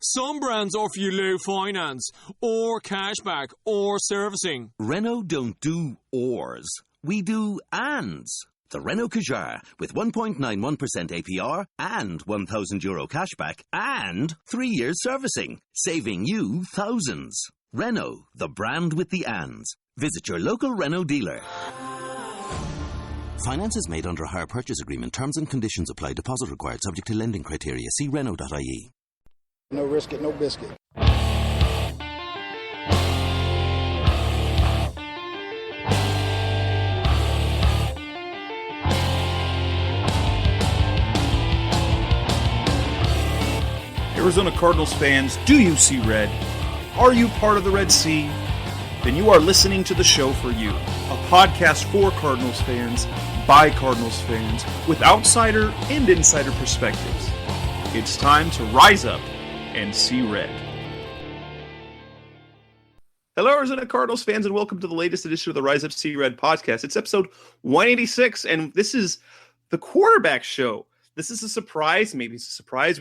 Some brands offer you low finance, or cashback, or servicing. Renault don't do ors. We do ands. The Renault Kadjar with 1.91% APR and €1,000 cashback and 3 years servicing, saving you thousands. Renault, the brand with the ands. Visit your local Renault dealer. Finance is made under a hire purchase agreement. Terms and conditions apply. Deposit required. Subject to lending criteria. See Renault.ie. No risk it, no biscuit. Arizona Cardinals fans, do you see red? Are you part of the Red Sea? Then you are listening to the show for you. A podcast for Cardinals fans, by Cardinals fans, with outsider and insider perspectives. It's time to rise up and see red. Hello, Arizona Cardinals fans, and welcome to the latest edition of the Rise Up See Red podcast. It's episode 186, and this is the quarterback show. This is a surprise. Maybe it's a surprise.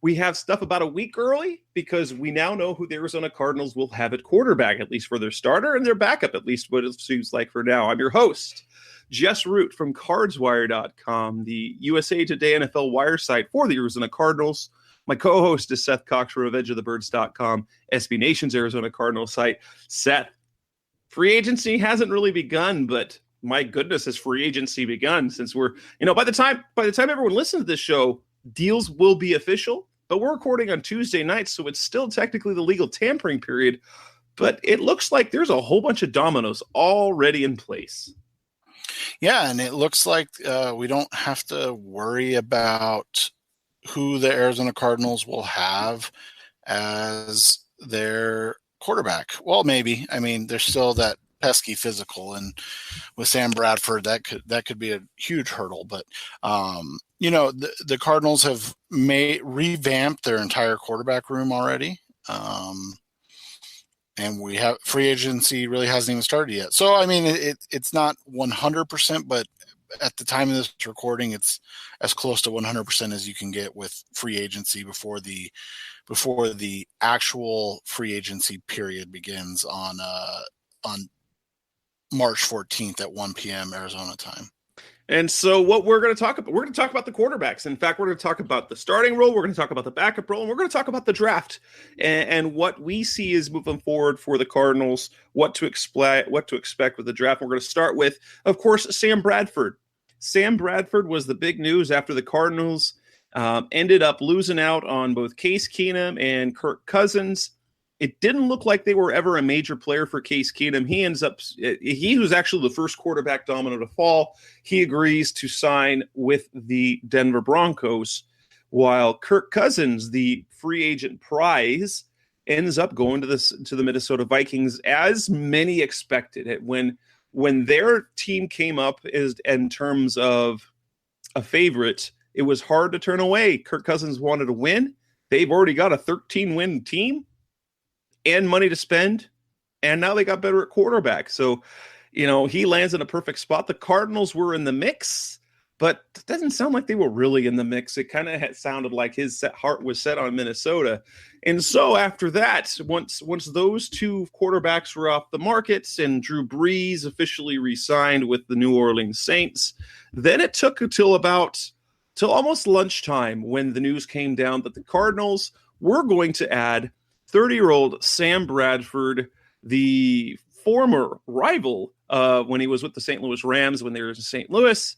We have stuff about a week early because we now know who the Arizona Cardinals will have at quarterback, at least for their starter, and their backup, at least what it seems like for now. I'm your host, Jess Root from CardsWire.com, the USA Today NFL wire site for the Arizona Cardinals. My co-host is Seth Cox from RevengeOfTheBirds.com, SB Nation's Arizona Cardinals site. Seth, free agency hasn't really begun, but my goodness, has free agency begun? Since we're, by the time everyone listens to this show, deals will be official. But we're recording on Tuesday night, so it's still technically the legal tampering period. But it looks like there's a whole bunch of dominoes already in place. Yeah, and it looks like we don't have to worry about who the Arizona Cardinals will have as their quarterback. Well, maybe. I mean, there's still that pesky physical, and with Sam Bradford, that could be a huge hurdle. But the Cardinals have revamped their entire quarterback room already, and we have free agency really hasn't even started yet. So I mean, it's not 100%, but at the time of this recording, it's as close to 100% as you can get with free agency before the actual free agency period begins on March 14th at 1 p.m. Arizona time. And so what we're going to talk about, the quarterbacks. In fact, we're going to talk about the starting role. We're going to talk about the backup role, and we're going to talk about the draft and what we see is moving forward for the Cardinals, what to expect with the draft. We're going to start with, of course, Sam Bradford. Sam Bradford was the big news after the Cardinals ended up losing out on both Case Keenum and Kirk Cousins. It didn't look like they were ever a major player for Case Keenum. He was actually the first quarterback domino to fall. He agrees to sign with the Denver Broncos, while Kirk Cousins, the free agent prize, ends up going to the Minnesota Vikings, as many expected. When their team came up in terms of a favorite, it was hard to turn away. Kirk Cousins wanted to win. They've already got a 13-win team and money to spend, and now they got better at quarterback. So, he lands in a perfect spot. The Cardinals were in the mix, but it doesn't sound like they were really in the mix. It kind of sounded like his heart was set on Minnesota. And so after that, once those two quarterbacks were off the markets and Drew Brees officially re-signed with the New Orleans Saints, then it took till almost lunchtime when the news came down that the Cardinals were going to add 30-year-old Sam Bradford, the former rival when he was with the St. Louis Rams when they were in St. Louis.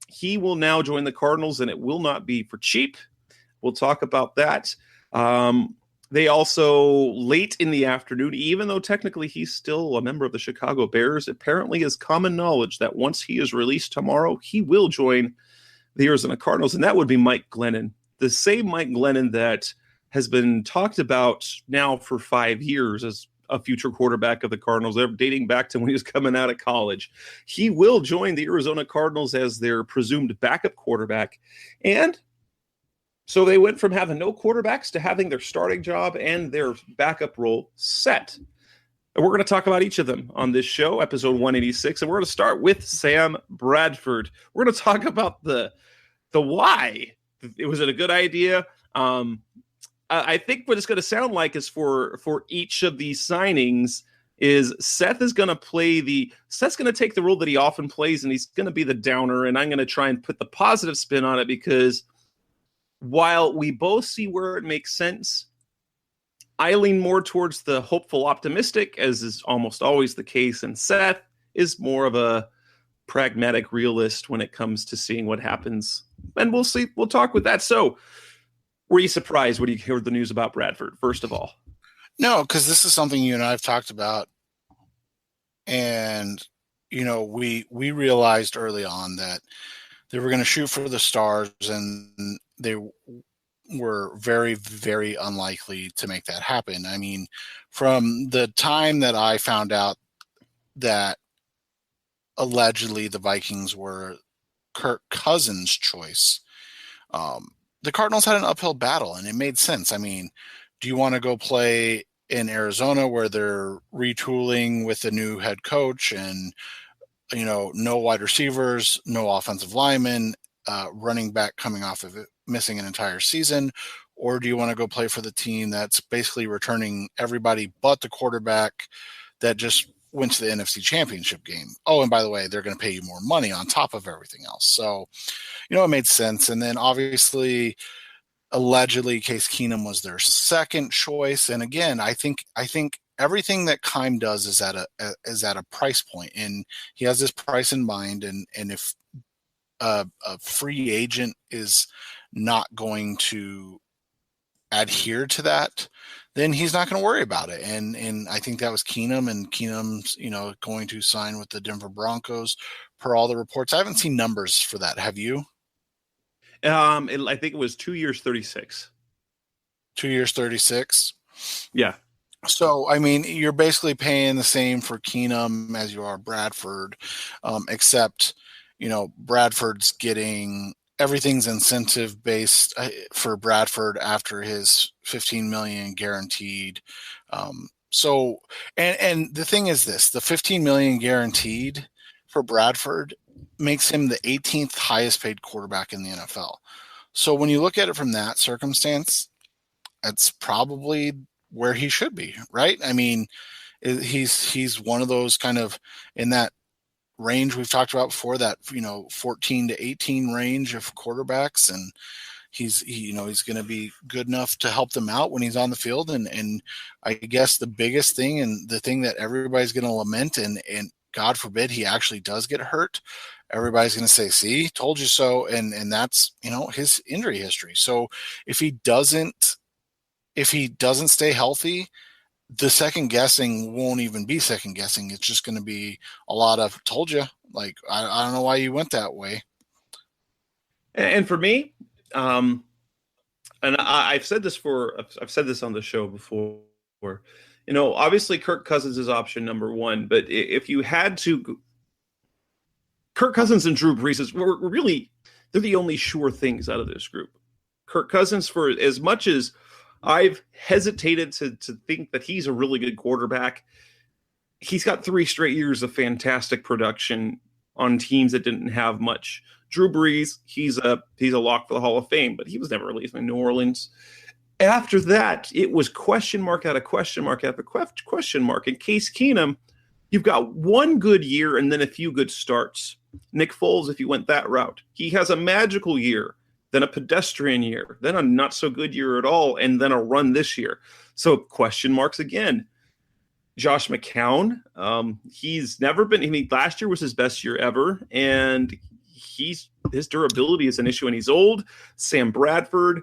He will now join the Cardinals, and it will not be for cheap. We'll talk about that. They also, late in the afternoon, even though technically he's still a member of the Chicago Bears, apparently is common knowledge that once he is released tomorrow, he will join the Arizona Cardinals, and that would be Mike Glennon. The same Mike Glennon that has been talked about now for 5 years as a future quarterback of the Cardinals, dating back to when he was coming out of college. He will join the Arizona Cardinals as their presumed backup quarterback. And so they went from having no quarterbacks to having their starting job and their backup role set. And we're going to talk about each of them on this show, episode 186. And we're going to start with Sam Bradford. We're going to talk about the why. Was it a good idea? I think what it's going to sound like is for each of these signings is Seth's going to take the role that he often plays, and he's going to be the downer, and I'm going to try and put the positive spin on it, because while we both see where it makes sense, I lean more towards the hopeful optimistic, as is almost always the case, and Seth is more of a pragmatic realist when it comes to seeing what happens. And we'll see. We'll talk with that. So, were you surprised when you heard the news about Bradford, first of all? No, because this is something you and I have talked about. And, we realized early on that they were going to shoot for the stars, and they were very, very unlikely to make that happen. I mean, from the time that I found out that allegedly the Vikings were Kirk Cousins' choice, the Cardinals had an uphill battle, and it made sense. I mean, do you want to go play in Arizona where they're retooling with a new head coach and, no wide receivers, no offensive linemen, running back coming off of it, missing an entire season? Or do you want to go play for the team that's basically returning everybody but the quarterback that just went to the NFC Championship game? Oh, and by the way, they're going to pay you more money on top of everything else. So, it made sense. And then obviously, allegedly, Case Keenum was their second choice. And again, I think everything that Keim does is at a price point, and he has this price in mind. And if a free agent is not going to adhere to that, then he's not going to worry about it. And I think that was Keenum, and Keenum's, going to sign with the Denver Broncos per all the reports. I haven't seen numbers for that. Have you? I think it was 2 years, 36. 2 years, 36. Yeah. So, I mean, you're basically paying the same for Keenum as you are Bradford, except, Bradford's getting everything's incentive based for Bradford after his $15 million guaranteed. So, and the thing is this, the $15 million guaranteed for Bradford makes him the 18th highest paid quarterback in the NFL. So when you look at it from that circumstance, it's probably where he should be, right? I mean, he's one of those kind of in that range we've talked about before, that 14 to 18 range of quarterbacks, and he's going to be good enough to help them out when he's on the field. And I guess the biggest thing, and the thing that everybody's going to lament, and God forbid he actually does get hurt, everybody's going to say, see, told you so. And that's, his injury history. So if he doesn't stay healthy, the second guessing won't even be second guessing. It's just going to be a lot of told you. Like, I don't know why you went that way. And for me, and I've said this on the show before, obviously Kirk Cousins is option number one, but if you had to, Kirk Cousins and Drew Brees were really, they're the only sure things out of this group. Kirk Cousins, for as much as I've hesitated to think that he's a really good quarterback, he's got 3 straight years of fantastic production on teams that didn't have much. Drew Brees, he's a lock for the Hall of Fame, but he was never released in New Orleans. After that, it was question mark out of question mark after question mark. In Case Keenum, you've got one good year and then a few good starts. Nick Foles, if you went that route, he has a magical year, then a pedestrian year, then a not so good year at all, and then a run this year. So question marks again. Josh McCown, he's never been, last year was his best year ever, and his durability is an issue, and he's old. Sam Bradford,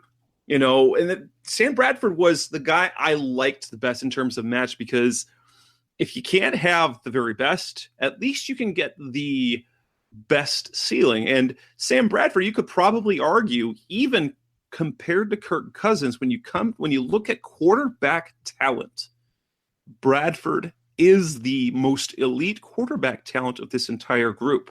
Sam Bradford was the guy I liked the best in terms of match, because if you can't have the very best, at least you can get the best ceiling. And Sam Bradford, you could probably argue, even compared to Kirk Cousins, when you look at quarterback talent, Bradford is the most elite quarterback talent of this entire group.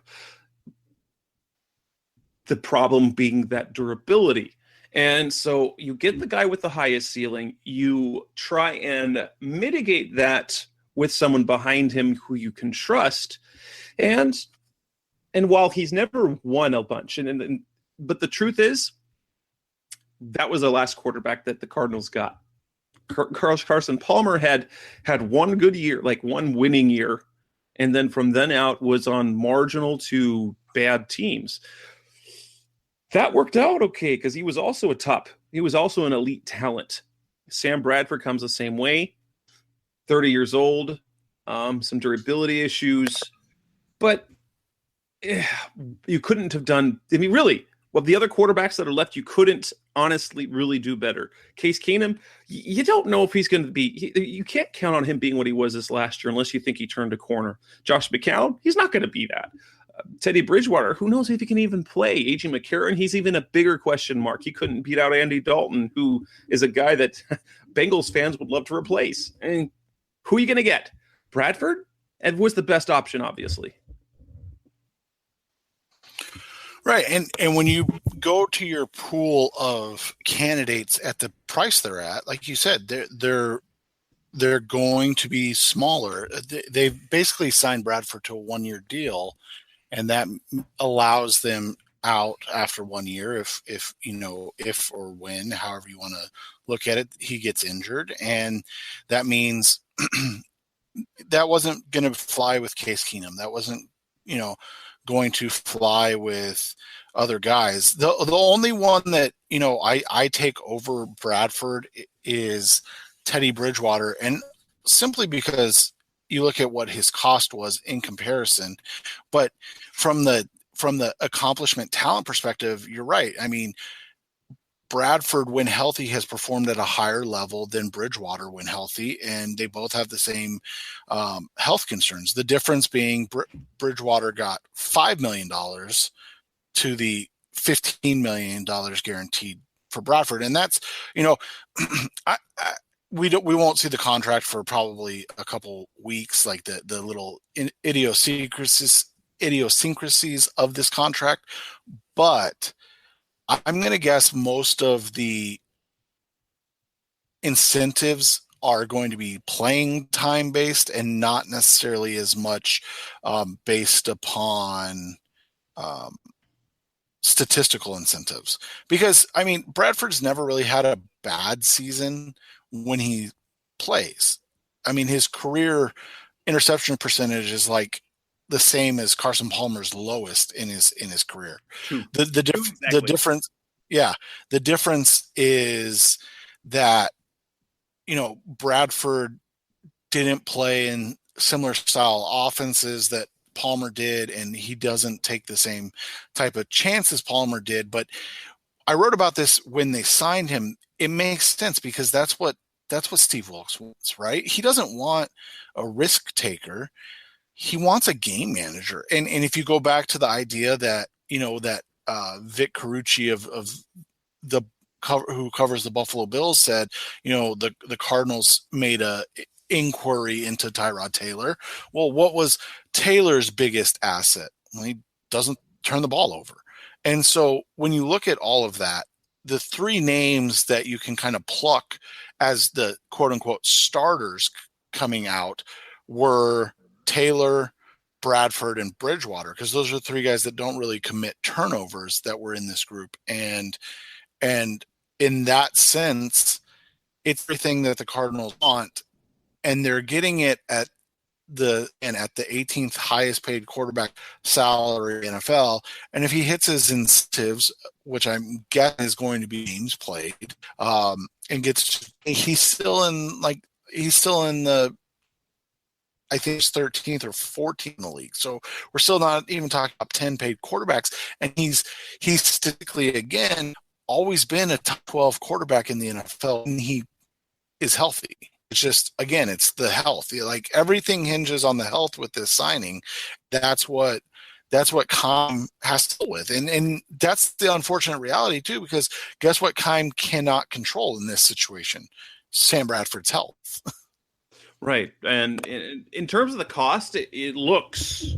The problem being that durability. And so you get the guy with the highest ceiling, you try and mitigate that with someone behind him who you can trust. And while he's never won a bunch, but the truth is, that was the last quarterback that the Cardinals got. Carson Palmer had one good year, like one winning year, and then from then out was on marginal to bad teams. That worked out okay because he was also an elite talent. Sam Bradford comes the same way, 30 years old, some durability issues, but you couldn't have done, I mean, really, well, the other quarterbacks that are left, you couldn't honestly really do better. Case Keenum, you don't know if he's going to be, you can't count on him being what he was this last year unless you think he turned a corner. Josh McCown, he's not going to be that. Teddy Bridgewater, who knows if he can even play? A.J. McCarron, he's even a bigger question mark. He couldn't beat out Andy Dalton, who is a guy that Bengals fans would love to replace. And who are you going to get? Bradford? And was the best option, obviously. Right. And when you go to your pool of candidates at the price they're at, like you said, they're going to be smaller. They've basically signed Bradford to a 1-year deal, and that allows them out after 1 year if or when, however you want to look at it, he gets injured. And that means that wasn't going to fly with Case Keenum. That wasn't, going to fly with other guys. The only one that, I take over Bradford is Teddy Bridgewater, and simply because you look at what his cost was in comparison. But from the accomplishment talent perspective, you're right. I mean, Bradford, when healthy, has performed at a higher level than Bridgewater when healthy, and they both have the same health concerns. The difference being Bridgewater got $5 million to the $15 million guaranteed for Bradford, and that's we won't see the contract for probably a couple weeks, like the little idiosyncrasies of this contract, but I'm going to guess most of the incentives are going to be playing time based and not necessarily as much based upon statistical incentives. Because, I mean, Bradford's never really had a bad season when he plays. I mean, his career interception percentage is like the same as Carson Palmer's lowest in his career. The difference is that Bradford didn't play in similar style offenses that Palmer did, and he doesn't take the same type of chances Palmer did. But I wrote about this when they signed him. It makes sense because that's what Steve Wilkes wants, right? He doesn't want a risk taker. He wants a game manager. And if you go back to the idea that, Vic Carucci of the who covers the Buffalo Bills said, the Cardinals made a inquiry into Tyrod Taylor. Well, what was Taylor's biggest asset? Well, he doesn't turn the ball over. And so when you look at all of that, the three names that you can kind of pluck as the quote unquote starters coming out were Taylor, Bradford, and Bridgewater, because those are three guys that don't really commit turnovers that were in this group. And in that sense, it's everything that the Cardinals want, and they're getting it at the 18th highest paid quarterback salary in NFL. And if he hits his incentives, which I'm guessing is going to be games played, and he's still in the, I think it's 13th or 14th in the league. So we're still not even talking about 10 paid quarterbacks. And he's statistically, again, always been a top 12 quarterback in the NFL, and he is healthy. It's just, again, it's the health. Like, everything hinges on the health with this signing. That's what Keim has to deal with. And that's the unfortunate reality too, because guess what Keim cannot control in this situation? Sam Bradford's health. Right. And in terms of the cost, it looks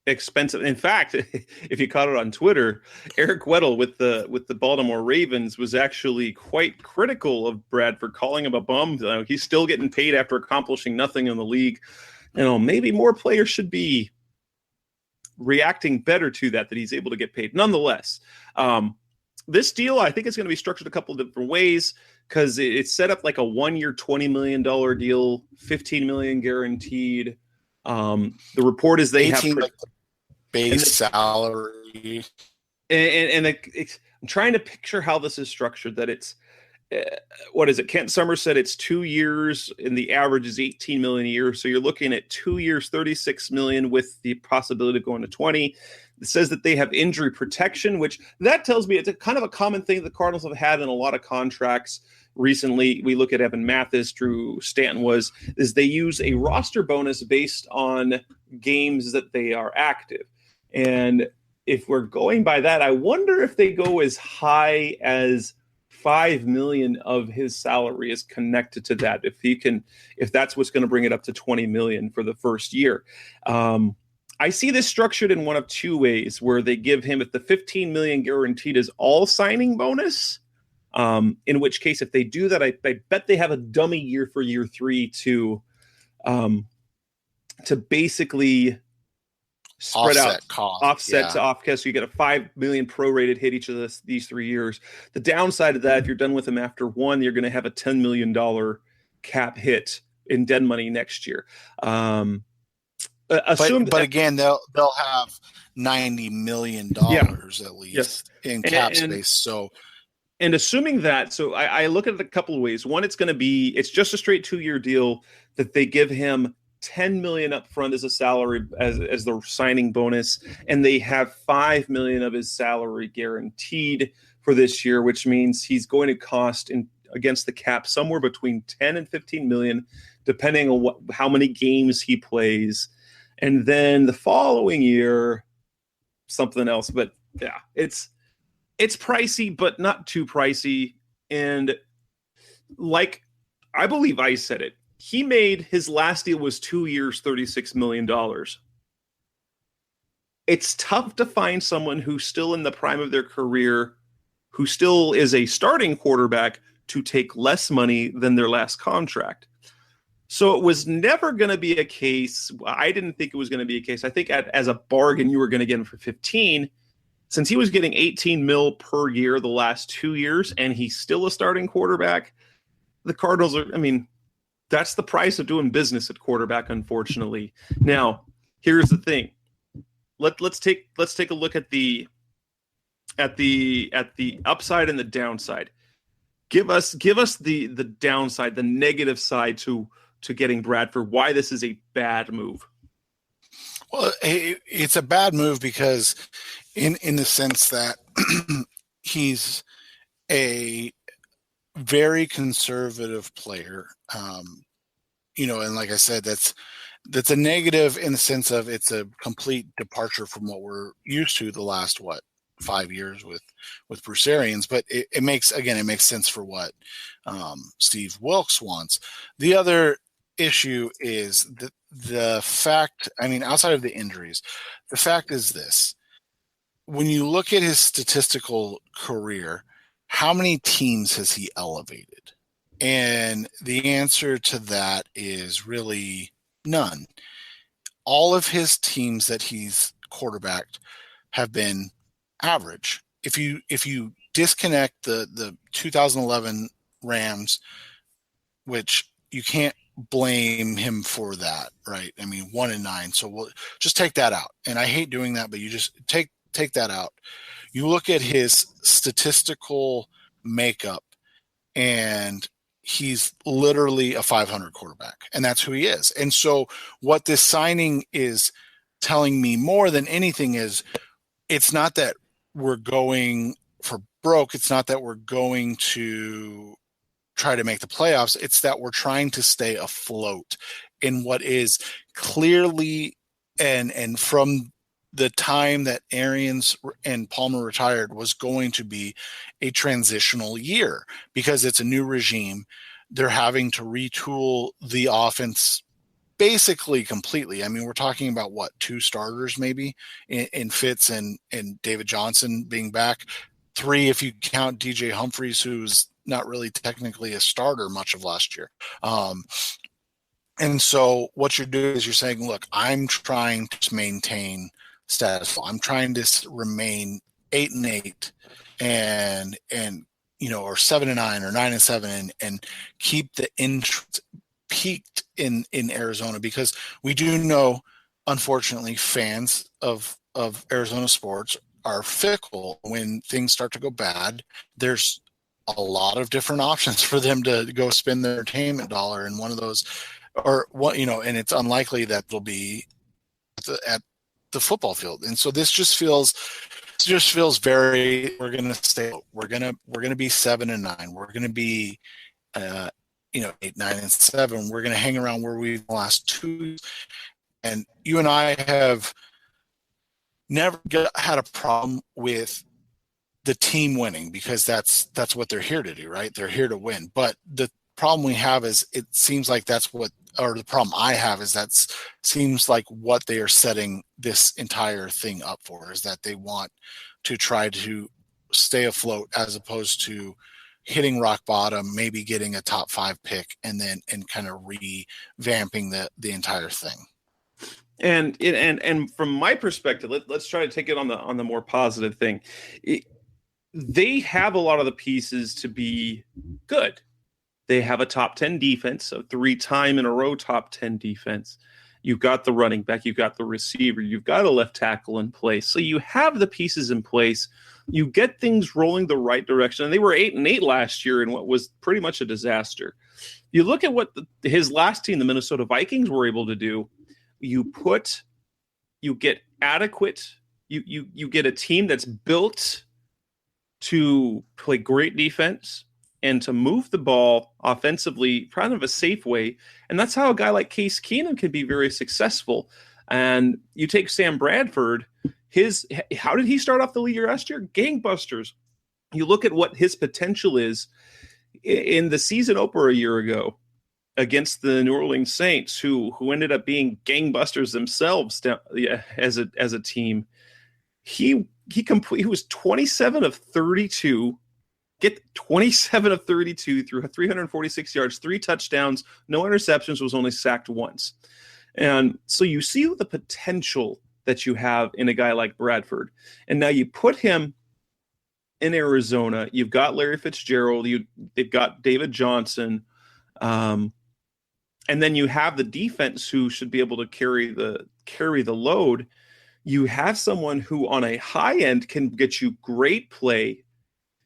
expensive. In fact, if you caught it on Twitter, Eric Weddle with the Baltimore Ravens was actually quite critical of Bradford, calling him a bum. He's still getting paid after accomplishing nothing in the league. Maybe more players should be reacting better to that he's able to get paid. Nonetheless, this deal, I think it's going to be structured a couple of different ways because it's set up like a 1 year, $20 million deal, $15 million guaranteed. The report is they have like the base salary. I'm trying to picture how this is structured, that it's, what is it? Kent Summers said it's 2 years and the average is 18 million a year. So you're looking at 2 years, 36 million with the possibility of going to 20. It says that they have injury protection, which that tells me it's a kind of a common thing the Cardinals have had in a lot of contracts recently. We look at Evan Mathis, Drew Stanton is they use a roster bonus based on games that they are active. And if we're going by that, I wonder if they go as high as $5 million of his salary is connected to that. If that's what's going to bring it up to $20 million for the first year. I see this structured in one of two ways, where they give him, if the $15 million guaranteed is all signing bonus, in which case, if they do that, I bet they have a dummy year for year 3 to basically spread offset to offset, so you get a $5 million prorated hit each of these 3 years. The downside of that, if you're done with them after 1, you're going to have a $10 million cap hit in dead money next year. But again, they'll have $90 million at least in cap space. So, and assuming that, so I look at it a couple of ways. One, it's just a straight 2-year deal that they give him $10 million up front as a salary as the signing bonus, and they have $5 million of his salary guaranteed for this year, which means he's going to cost against the cap somewhere between 10 and 15 million, depending on how many games he plays. And then the following year, something else. But yeah, it's pricey, but not too pricey. And like, I believe I said it, he made his last deal was 2 years, $36 million. It's tough to find someone who's still in the prime of their career, who still is a starting quarterback, to take less money than their last contract. So it was never going to be a case. I didn't think it was going to be a case. I think as a bargain, you were going to get him for 15. Since he was getting 18 mil per year the last 2 years, and he's still a starting quarterback, the Cardinals that's the price of doing business at quarterback, unfortunately. Now, here's the thing. Let's take a look at the upside and the downside. Give us the downside, the negative side to getting Bradford. Why this is a bad move. Well, it's a bad move because in the sense that he's a very conservative player. And like I said, that's a negative in the sense of it's a complete departure from what we're used to the last 5 years with Bruce Arians. But it makes sense for what Steve Wilkes wants. The other issue is the fact, outside of the injuries, the fact is this: when you look at his statistical career, how many teams has he elevated? And the answer to that is really none. All of his teams that he's quarterbacked have been average. If you disconnect the 2011 Rams, which you can't blame him for that, right? 1-9. So we'll just take that out. And I hate doing that, but you just take that out. You look at his statistical makeup, and he's literally a 500 quarterback, and that's who he is. And so what this signing is telling me more than anything is it's not that we're going for broke. It's not that we're going to try to make the playoffs. It's that we're trying to stay afloat in what is clearly and from the time that Arians and Palmer retired was going to be a transitional year because it's a new regime. They're having to retool the offense basically completely. We're talking about 2 starters maybe in Fitz and David Johnson being back. 3 if you count DJ Humphries, who's not really technically a starter much of last year. And so what you're doing is you're saying, look, I'm trying to maintain status quo. I'm trying to remain 8-8 and or 7-9 or 9-7 and keep the interest peaked in Arizona, because we do know, unfortunately, fans of Arizona sports are fickle. When things start to go bad, there's a lot of different options for them to go spend their entertainment dollar, and one of those, or what, and it's unlikely that they'll be at the football field. And so this just feels very, we're going to be 7-9. We're going to be 8, 9, and 7. We're going to hang around where we've the last 2 years. And you and I have never had a problem with the team winning, because that's what they're here to do, right? They're here to win. But the problem we have is, it seems like the problem I have is that seems like what they are setting this entire thing up for, is that they want to try to stay afloat, as opposed to hitting rock bottom, maybe getting a top 5 pick, and kind of revamping the entire thing. And from my perspective, let's try to take it on the more positive thing. They have a lot of the pieces to be good. They have a top 10 defense, a 3-time in a row top 10 defense. You've got the running back, you've got the receiver, you've got a left tackle in place. So you have the pieces in place. You get things rolling the right direction. And they were 8-8 last year in what was pretty much a disaster. You look at what his last team, the Minnesota Vikings, were able to do. You get adequate, you get a team that's built to play great defense and to move the ball offensively, kind of a safe way. And that's how a guy like Case Keenum can be very successful. And you take Sam Bradford, how did he start off the year last year? Gangbusters. You look at what his potential is in the season opener a year ago against the New Orleans Saints, who ended up being gangbusters themselves as a team. He was 27 of 32. Get 27 of 32 through 346 yards, 3 touchdowns, no interceptions, was only sacked once. And so you see the potential that you have in a guy like Bradford. And now you put him in Arizona. You've got Larry Fitzgerald. They've got David Johnson. And then you have the defense who should be able to carry the load. You have someone who on a high end can get you great play.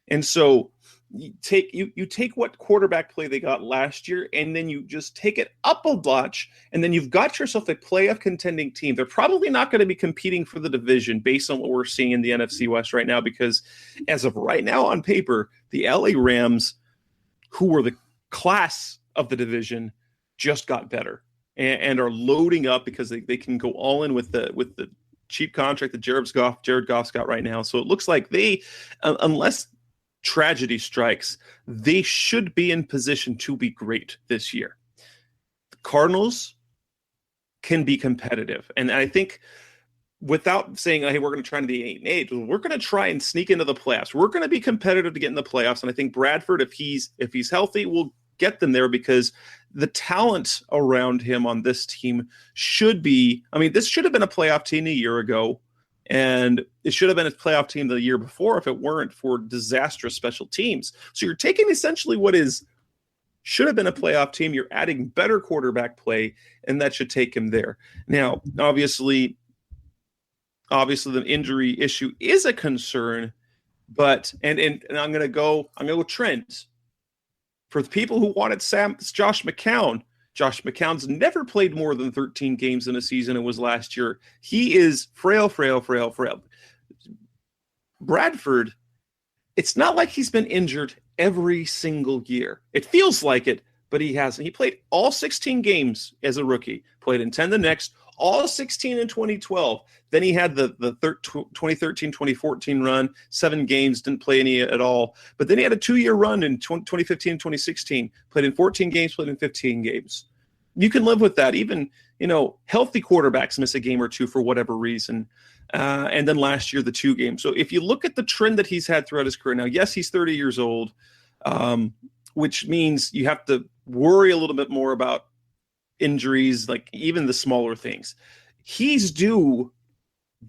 And so you take what quarterback play they got last year, and then you just take it up a notch, and then you've got yourself a playoff contending team. They're probably not going to be competing for the division based on what we're seeing in the NFC West right now, because as of right now on paper, the LA Rams, who were the class of the division, just got better and are loading up because they can go all in with the cheap contract that Jared Goff's got right now. So it looks like they, unless tragedy strikes, they should be in position to be great this year. The Cardinals can be competitive. And I think, without saying, hey, we're going to try to be 8-8, we're going to try and sneak into the playoffs. We're going to be competitive to get in the playoffs. And I think Bradford, if he's healthy, will get them there, because the talent around him on this team should be, this should have been a playoff team a year ago. And it should have been a playoff team the year before if it weren't for disastrous special teams. So you're taking essentially what should have been a playoff team. You're adding better quarterback play, and that should take him there. Now, obviously the injury issue is a concern, but and I'm gonna go trends. For the people who wanted Josh McCown's never played more than 13 games in a season. It was last year. He is frail. Bradford, it's not like he's been injured every single year. It feels like it, but he hasn't. He played all 16 games as a rookie, played in 10 the next, all 16 in 2012. Then he had the 2013-2014 run, 7 games, didn't play any at all. But then he had a 2-year run in 2015 and 2016, played in 14 games, played in 15 games. You can live with that. Even, healthy quarterbacks miss a game or two for whatever reason. And then last year, the 2 games. So if you look at the trend that he's had throughout his career, now, yes, he's 30 years old, which means you have to worry a little bit more about injuries, like even the smaller things. He's due,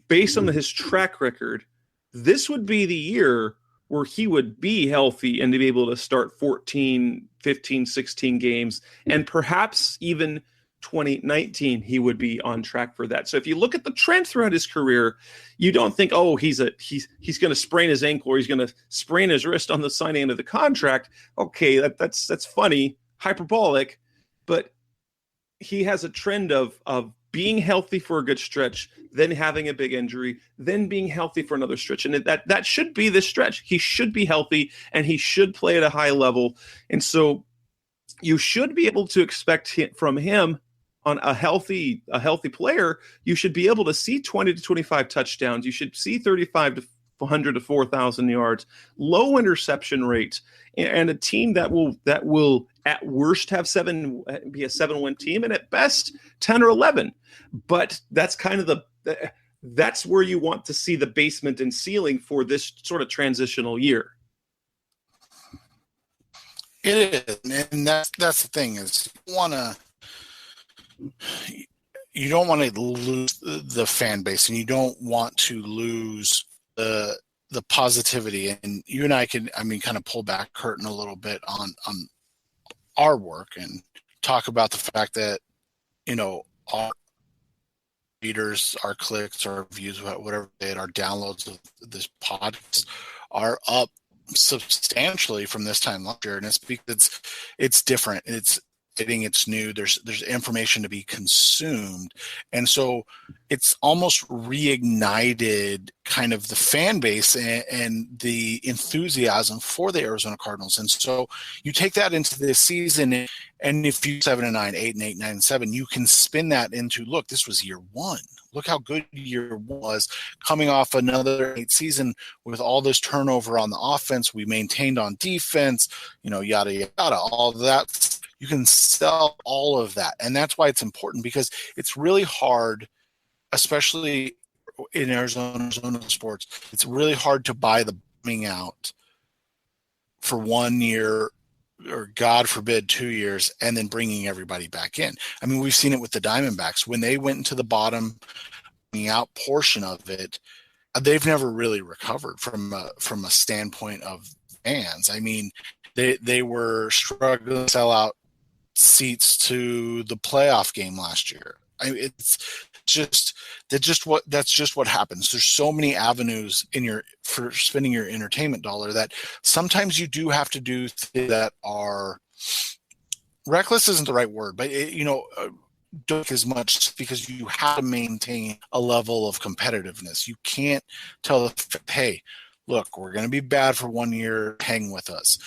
based on his track record, this would be the year where he would be healthy and to be able to start 14, 15, 16 games, and perhaps even 2019, he would be on track for that. So if you look at the trend throughout his career, you don't think, oh, he's going to sprain his ankle or he's going to sprain his wrist on the signing of the contract. Okay, that's funny, hyperbolic, but he has a trend of being healthy for a good stretch, then having a big injury, then being healthy for another stretch. And that should be the stretch. He should be healthy and he should play at a high level. And so you should be able to expect from him, on a healthy player, you should be able to see 20 to 25 touchdowns. You should see 35 to 100 to 4,000 yards, low interception rates, and a team that will at worst have be a 7-win team, and at best 10 or 11. But that's kind of that's where you want to see the basement and ceiling for this sort of transitional year. It is, and that's the thing is you don't want to lose the fan base, and you don't want to lose the positivity. And you and I can, kind of pull back curtain a little bit on our work and talk about the fact that, our readers, our clicks, our views, whatever our downloads of this podcast are up substantially from this time last year. And it's because it's different. It's new. There's information to be consumed. And so it's almost reignited kind of the fan base and the enthusiasm for the Arizona Cardinals. And so you take that into this season, and if you 7-9, 8-8, 9-7, you can spin that into, look, this was year one. Look how good year was, coming off another 8 season with all this turnover on the offense. We maintained on defense, yada, yada, all that. You can sell all of that. And that's why it's important, because it's really hard, especially in Arizona sports, it's really hard to buy the bombing out for 1 year, or God forbid 2 years, and then bringing everybody back in. We've seen it with the Diamondbacks. When they went into the bottom out portion of it, they've never really recovered from a standpoint of fans. They were struggling to sell out seats to the playoff game last year. That's just what happens. There's so many avenues for spending your entertainment dollar that sometimes you do have to do things that are reckless. Isn't the right word, but don't as much, because you have to maintain a level of competitiveness. You can't tell hey, look, we're going to be bad for 1 year, hang with us.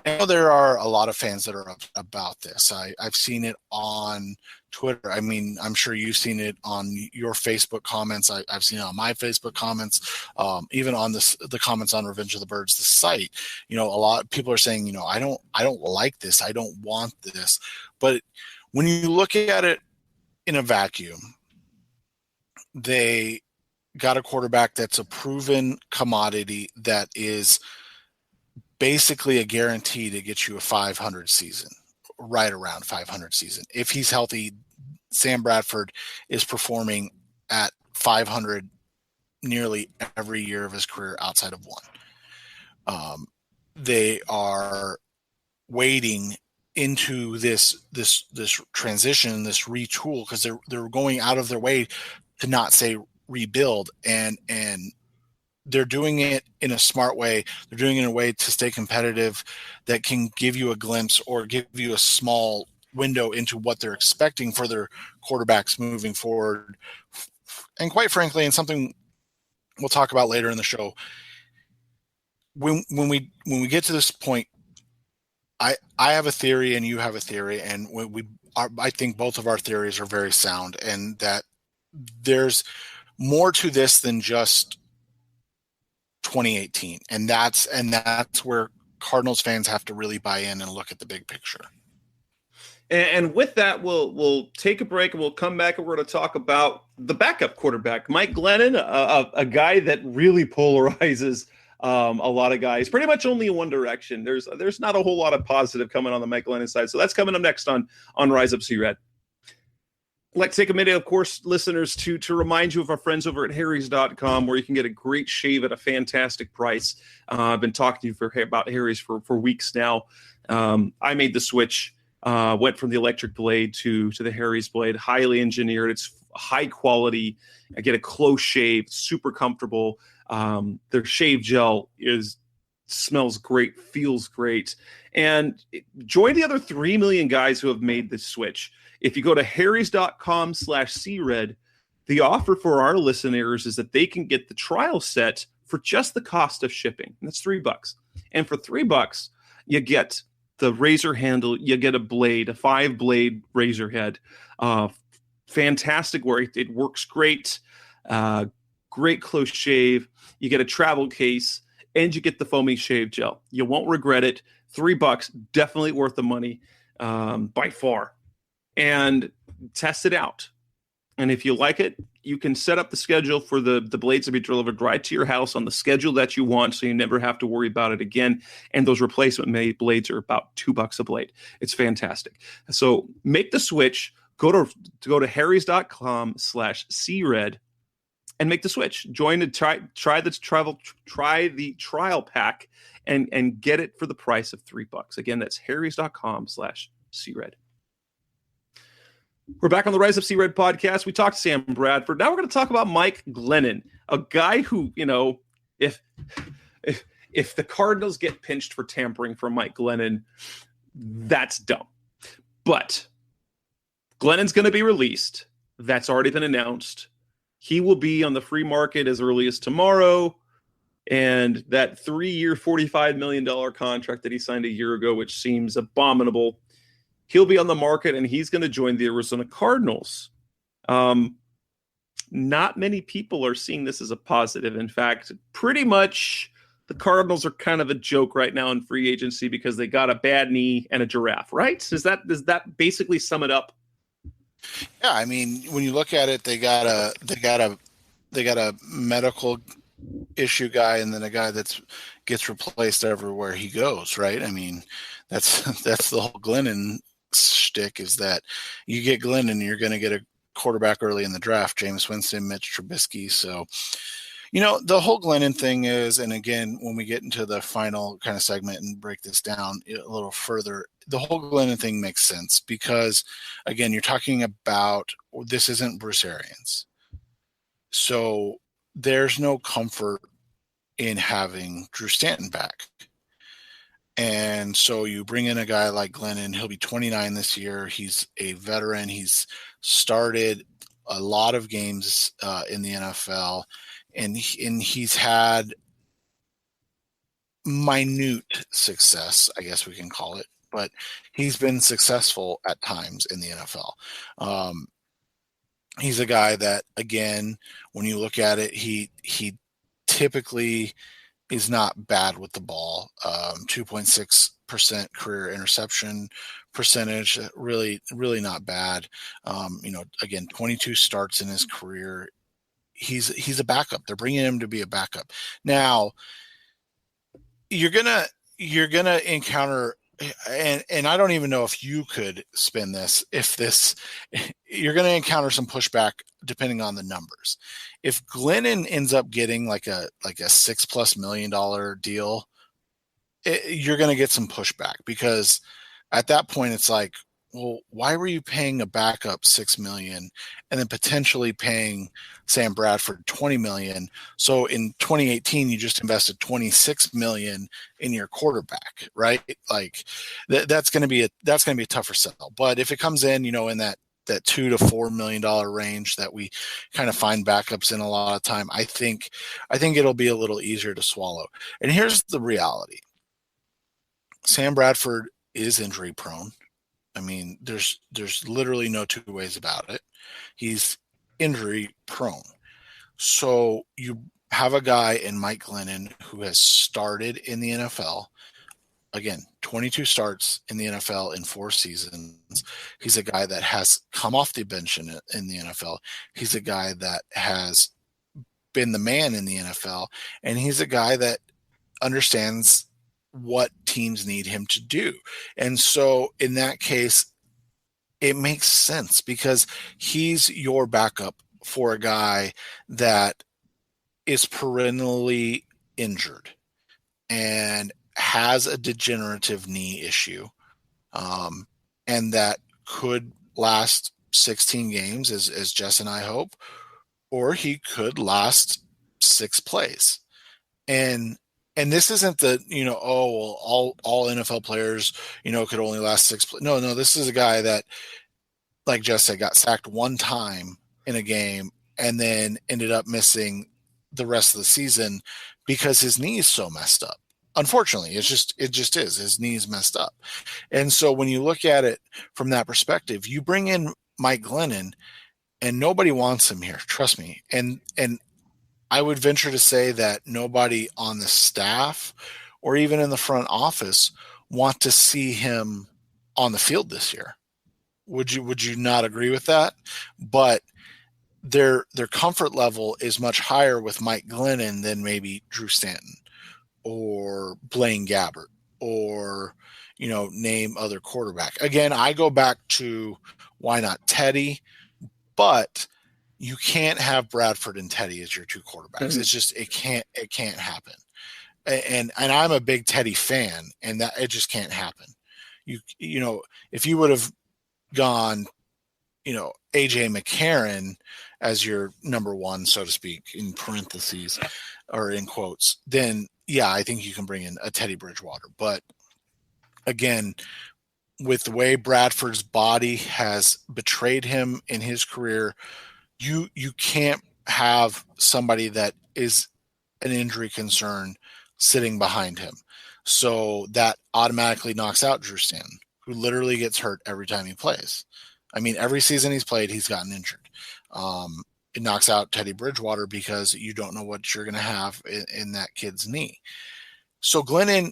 I know there are a lot of fans that are about this. I've seen it on Twitter. I'm sure you've seen it on your Facebook comments. I've seen it on my Facebook comments, even on the comments on Revenge of the Birds, the site. A lot of people are saying, I don't like this. I don't want this. But when you look at it in a vacuum, they got a quarterback that's a proven commodity that is basically a guarantee to get you a 500 season, right around 500 season. If he's healthy, Sam Bradford is performing at 500 nearly every year of his career outside of one. They are waiting into this transition, this retool, because they're going out of their way to not say rebuild, and they're doing it in a smart way. They're doing it in a way to stay competitive that can give you a glimpse or give you a small window into what they're expecting for their quarterbacks moving forward. And quite frankly, and something we'll talk about later in the show, when we get to this point, I have a theory and you have a theory, and I think both of our theories are very sound, and that there's more to this than just 2018, and that's where Cardinals fans have to really buy in and look at the big picture. And with that, we'll take a break, and we'll come back, and we're going to talk about the backup quarterback, Mike Glennon, a guy that really polarizes a lot of guys, pretty much only in one direction. There's not a whole lot of positive coming on the Mike Glennon side. So that's coming up next on Rise Up, See Red. Let's take a minute, of course, listeners, to remind you of our friends over at Harry's.com, where you can get a great shave at a fantastic price. I've been talking to you about Harry's for weeks now. I made the switch, went from the electric blade to the Harry's blade, highly engineered. It's high quality. I get a close shave, super comfortable. Their shave gel smells great, feels great. And join the other 3 million guys who have made this switch. If you go to harrys.com/cred, the offer for our listeners is that they can get the trial set for just the cost of shipping. And that's $3. And for $3, you get the razor handle, you get a blade, a 5-blade razor head. Fantastic work. It works great. Great close shave. You get a travel case, and you get the foaming shave gel. You won't regret it. $3, definitely worth the money by far. And test it out. And if you like it, you can set up the schedule for the blades to be delivered right to your house on the schedule that you want, so you never have to worry about it again. And those replacement made blades are about $2 a blade. It's fantastic. So make the switch. Go to harrys.com/cred and make the switch. Join the try the trial pack and get it for the price of $3. Again, that's harrys.com/cred. We're back on the Rise of C-Red podcast. We talked to Sam Bradford. Now we're going to talk about Mike Glennon, a guy who, if the Cardinals get pinched for tampering from Mike Glennon, that's dumb. But Glennon's going to be released. That's already been announced. He will be on the free market as early as tomorrow. And that 3-year, $45 million contract that he signed a year ago, which seems abominable, he'll be on the market, and he's going to join the Arizona Cardinals. Not many people are seeing this as a positive. In fact, pretty much the Cardinals are kind of a joke right now in free agency because they got a bad knee and a giraffe, right? Does that basically sum it up? Yeah, I mean, when you look at it, they got a medical issue guy, and then a guy that gets replaced everywhere he goes, right? I mean, that's the whole Glennon shtick, is that you get Glennon, you're going to get a quarterback early in the draft, Jameis Winston, Mitch Trubisky. So, the whole Glennon thing is, and again, when we get into the final kind of segment and break this down a little further, the whole Glennon thing makes sense because, again, you're talking about, this isn't Bruce Arians. So there's no comfort in having Drew Stanton back. And so you bring in a guy like Glennon. He'll be 29 this year. He's a veteran. He's started a lot of games in the NFL, and he's had minute success, I guess we can call it, but he's been successful at times in the NFL. He's a guy that, again, when you look at it, he typically is not bad with the ball. 2.6% career interception percentage, really, really not bad. Again, 22 starts in his career. He's a backup. They're bringing him to be a backup. Now, you're gonna encounter, and I don't even know if you could spin this. You're gonna encounter some pushback depending on the numbers. If Glennon ends up getting like a $6+ million deal, you're going to get some pushback, because at that point it's like, well, why were you paying a backup $6 million and then potentially paying Sam Bradford $20 million? So in 2018, you just invested $26 million in your quarterback, right? Like that's going to be a tougher sell. But if it comes in, in that $2 to $4 million range that we kind of find backups in a lot of time, I think it'll be a little easier to swallow. And here's the reality. Sam Bradford is injury prone. I mean, there's literally no two ways about it. He's injury prone. So you have a guy in Mike Glennon who has started in the NFL. Again, 22 starts in the NFL in 4 seasons. He's a guy that has come off the bench in the NFL. He's a guy that has been the man in the NFL, and he's a guy that understands what teams need him to do. And so in that case, it makes sense because he's your backup for a guy that is perennially injured and has a degenerative knee issue, and that could last 16 games, as Jess and I hope, or he could last 6 plays. And this isn't the, all NFL players, could only last 6 plays. No, this is a guy that, like Jess said, got sacked one time in a game and then ended up missing the rest of the season because his knee is so messed up. Unfortunately, it just is. His knee's messed up. And so when you look at it from that perspective, you bring in Mike Glennon and nobody wants him here. Trust me. And I would venture to say that nobody on the staff or even in the front office want to see him on the field this year. Would you not agree with that? But their comfort level is much higher with Mike Glennon than maybe Drew Stanton or Blaine Gabbert or, name other quarterback. Again, I go back to why not Teddy, but you can't have Bradford and Teddy as your two quarterbacks. Mm-hmm. It's just, it can't happen. And I'm a big Teddy fan, and that it just can't happen. If you would have gone, AJ McCarron as your number one, so to speak, in parentheses or in quotes, then yeah, I think you can bring in a Teddy Bridgewater. But again, with the way Bradford's body has betrayed him in his career, you can't have somebody that is an injury concern sitting behind him. So that automatically knocks out Drew Stanton, who literally gets hurt every time he plays. I mean, every season he's played, he's gotten injured. It knocks out Teddy Bridgewater because you don't know what you're going to have in that kid's knee. So Glennon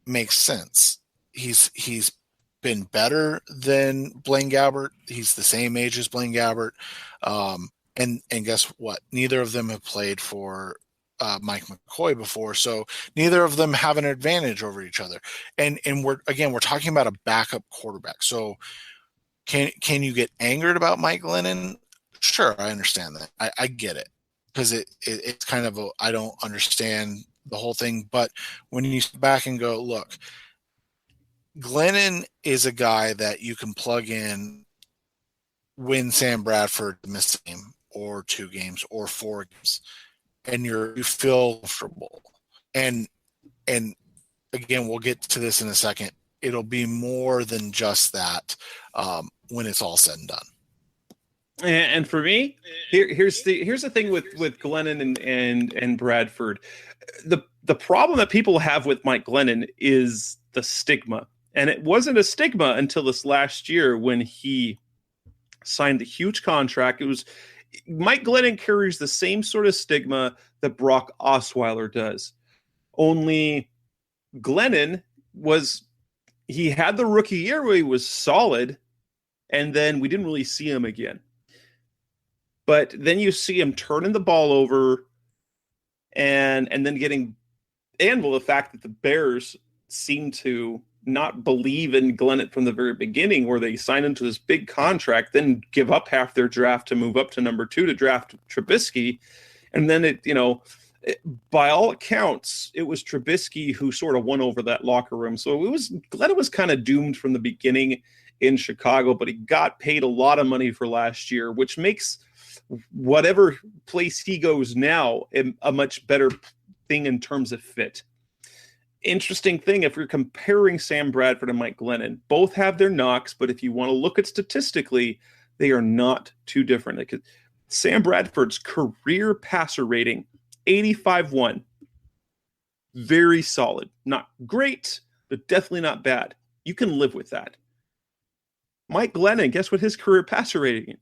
makes sense. He's been better than Blaine Gabbert. He's the same age as Blaine Gabbert. And guess what? Neither of them have played for Mike McCoy before, so neither of them have an advantage over each other. And we're talking about a backup quarterback. So can you get angered about Mike Glennon? Sure, I understand that. I get it because it's kind of I don't understand the whole thing. But when you sit back and go, look, Glennon is a guy that you can plug in when Sam Bradford missed a game or 2 games or 4 games, and you feel comfortable. And again, we'll get to this in a second. It'll be more than just that when it's all said and done. And for me, here's the thing with Glennon and Bradford. The problem that people have with Mike Glennon is the stigma. And it wasn't a stigma until this last year when he signed a huge contract. It was Mike Glennon carries the same sort of stigma that Brock Osweiler does. Only Glennon he had the rookie year where he was solid, and then we didn't really see him again. But then you see him turning the ball over and then the fact that the Bears seem to not believe in Glennon from the very beginning, where they sign him to this big contract, then give up half their draft to move up to number 2 to draft Trubisky. And then by all accounts, it was Trubisky who sort of won over that locker room. So Glennon was kind of doomed from the beginning in Chicago, but he got paid a lot of money for last year, which makes whatever place he goes now a much better thing in terms of fit. Interesting thing, if you're comparing Sam Bradford and Mike Glennon, both have their knocks, but if you want to look at statistically, they are not too different. Like Sam Bradford's career passer rating, 85-1. Very solid. Not great, but definitely not bad. You can live with that. Mike Glennon, guess what his career passer rating is?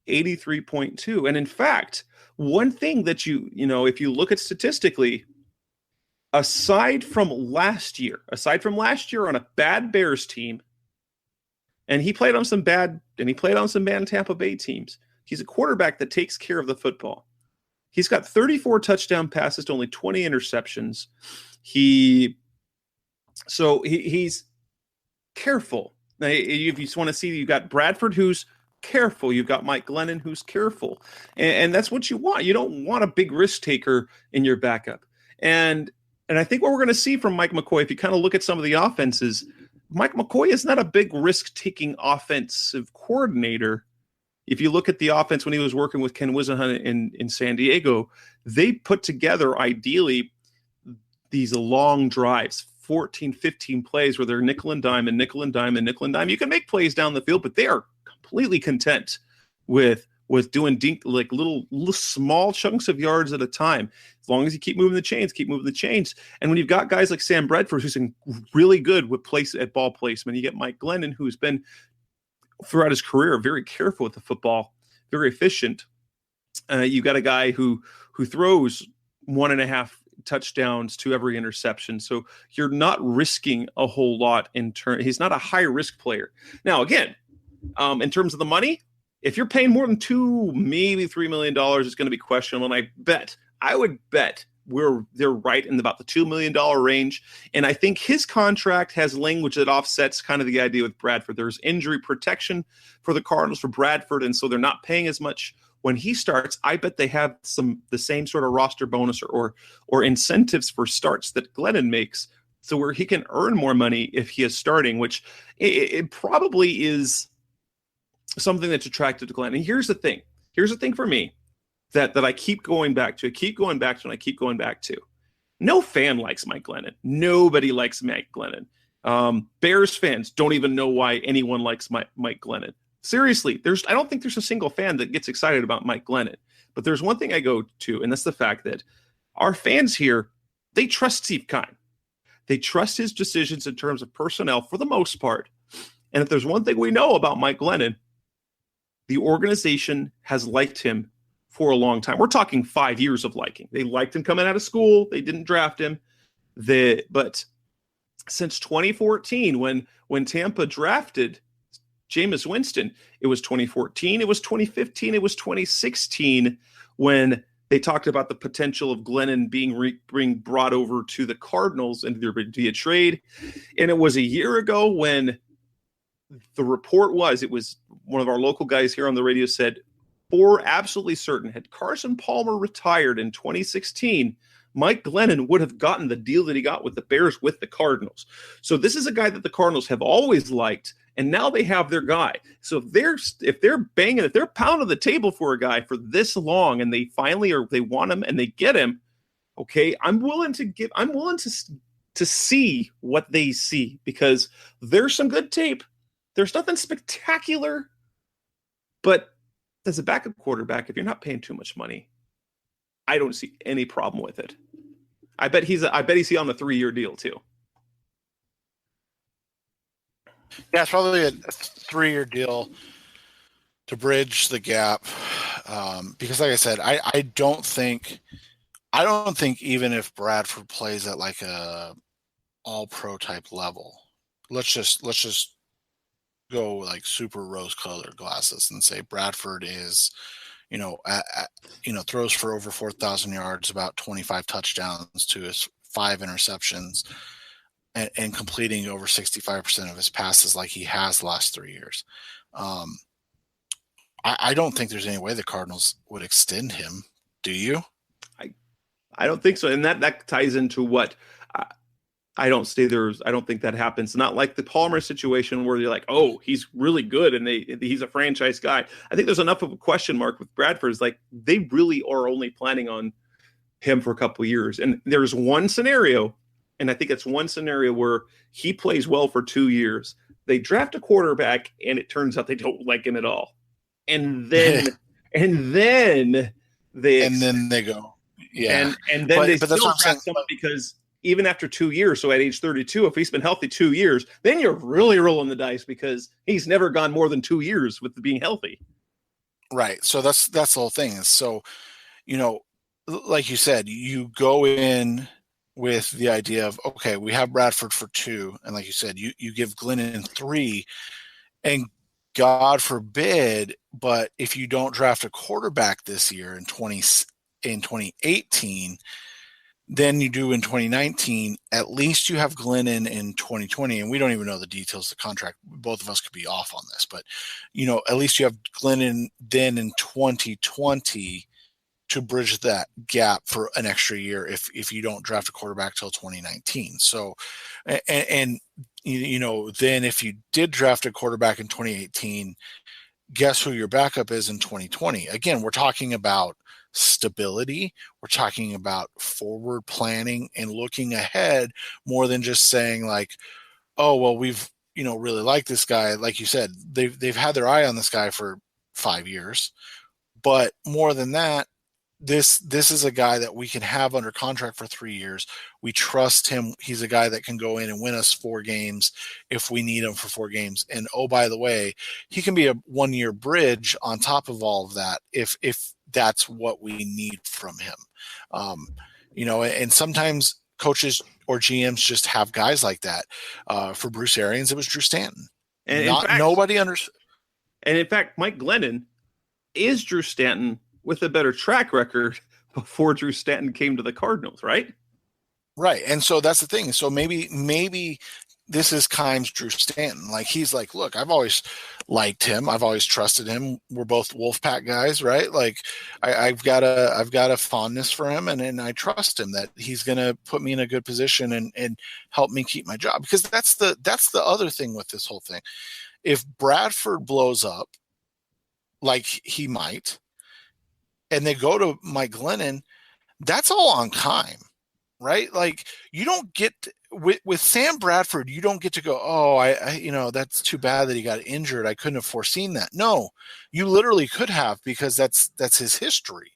83.2. And in fact, one thing that if you look at statistically, aside from last year on a bad Bears team, and he played on some bad Tampa Bay teams, he's a quarterback that takes care of the football. He's got 34 touchdown passes to only 20 interceptions. He's careful. Now, if you just want to see, you've got Bradford, who's careful. You've got Mike Glennon, who's careful. And that's what you want. You don't want a big risk taker in your backup. And I think what we're going to see from Mike McCoy, if you kind of look at some of the offenses, Mike McCoy is not a big risk-taking offensive coordinator. If you look at the offense when he was working with Ken Whisenhunt in San Diego, they put together, ideally, these long drives, 14, 15 plays where they're nickel and dime and nickel and dime and nickel and dime. You can make plays down the field, but they are completely content with doing like little small chunks of yards at a time. As long as you keep moving the chains. And when you've got guys like Sam Bradford, who's really good with ball placement, you get Mike Glennon, who's been throughout his career very careful with the football, very efficient. You got a guy who throws 1.5 touchdowns to every interception. So you're not risking a whole lot he's not a high risk player. Now, again, in terms of the money, if you're paying more than $2, maybe $3 million, it's going to be questionable. And I would bet they're right in about the $2 million range. And I think his contract has language that offsets kind of the idea with Bradford. There's injury protection for the Cardinals for Bradford, and so they're not paying as much when he starts. I bet they have the same sort of roster bonus or incentives for starts that Glennon makes, so where he can earn more money if he is starting, which it probably is something that's attractive to Glennon. And here's the thing for me that I keep going back to, and I keep going back to. No fan likes Mike Glennon. Nobody likes Mike Glennon. Bears fans don't even know why anyone likes Mike Glennon. Seriously, I don't think there's a single fan that gets excited about Mike Glennon. But there's one thing I go to, and that's the fact that our fans here, they trust Steve Keim. They trust his decisions in terms of personnel for the most part. And if there's one thing we know about Mike Glennon, the organization has liked him for a long time. We're talking 5 years of liking. They liked him coming out of school. They didn't draft him. But since 2014, when Tampa drafted Jameis Winston, it was 2014, it was 2015, it was 2016 when they talked about the potential of Glennon being brought over to the Cardinals and there would be a trade. And it was a year ago when the report was, it was one of our local guys here on the radio said, for absolutely certain, had Carson Palmer retired in 2016, Mike Glennon would have gotten the deal that he got with the Bears with the Cardinals. So this is a guy that the Cardinals have always liked, and now they have their guy. So if they're pounding the table for a guy for this long, and they want him and they get him, okay, I'm willing to see what they see, because there's some good tape. There's nothing spectacular, but as a backup quarterback, if you're not paying too much money, I don't see any problem with it. I bet he's on a 3-year deal too. Yeah, it's probably a 3-year deal to bridge the gap. Because like I said, I don't think even if Bradford plays at like a all-pro type level, let's just go like super rose-colored glasses and say Bradford is, throws for over 4,000 yards, about 25 touchdowns to his 5 interceptions, and completing over 65% of his passes like he has the last 3 years. I don't think there's any way the Cardinals would extend him. Do you? I don't think so. And that ties into what I don't think that happens. Not like the Palmer situation where you're like, oh, he's really good and he's a franchise guy. I think there's enough of a question mark with Bradford. It's like they really are only planning on him for a couple of years. And there's one scenario, and I think it's one scenario where he plays well for 2 years. They draft a quarterback, and it turns out they don't like him at all. And then they go. Yeah. And then they still draft someone, because even after 2 years, so at age 32, if he's been healthy 2 years, then you're really rolling the dice because he's never gone more than 2 years with being healthy. Right. So that's the whole thing. So, like you said, you go in with the idea of, okay, we have Bradford for 2. And like you said, you give Glennon 3, and God forbid, but if you don't draft a quarterback this year in 2018, than you do in 2019. At least you have Glennon in 2020, and we don't even know the details of the contract. Both of us could be off on this, but at least you have Glennon then in 2020 to bridge that gap for an extra year if you don't draft a quarterback till 2019. So, and then if you did draft a quarterback in 2018, guess who your backup is in 2020? Again, we're talking about stability. We're talking about forward planning and looking ahead more than just saying like, oh, well, we've, really like this guy. Like you said, they've had their eye on this guy for 5 years, but more than that, this is a guy that we can have under contract for 3 years. We trust him. He's a guy that can go in and win us 4 games if we need him for 4 games. And oh, by the way, he can be a 1-year bridge on top of all of that if that's what we need from him. And sometimes coaches or GMs just have guys like that. For Bruce Arians, it was Drew Stanton. And nobody understood. And in fact, Mike Glennon is Drew Stanton with a better track record before Drew Stanton came to the Cardinals, right? Right. And so that's the thing. So maybe this is Keim's Drew Stanton. Like, he's like, look, I've always liked him. I've always trusted him. We're both Wolfpack guys, right? Like I've got a fondness for him, and I trust him that he's going to put me in a good position and help me keep my job. Because that's the other thing with this whole thing. If Bradford blows up like he might, and they go to Mike Glennon, that's all on Keim, right? Like, you don't get with Sam Bradford, you don't get to go, oh, I that's too bad that he got injured. I couldn't have foreseen that. No, you literally could have, because that's his history.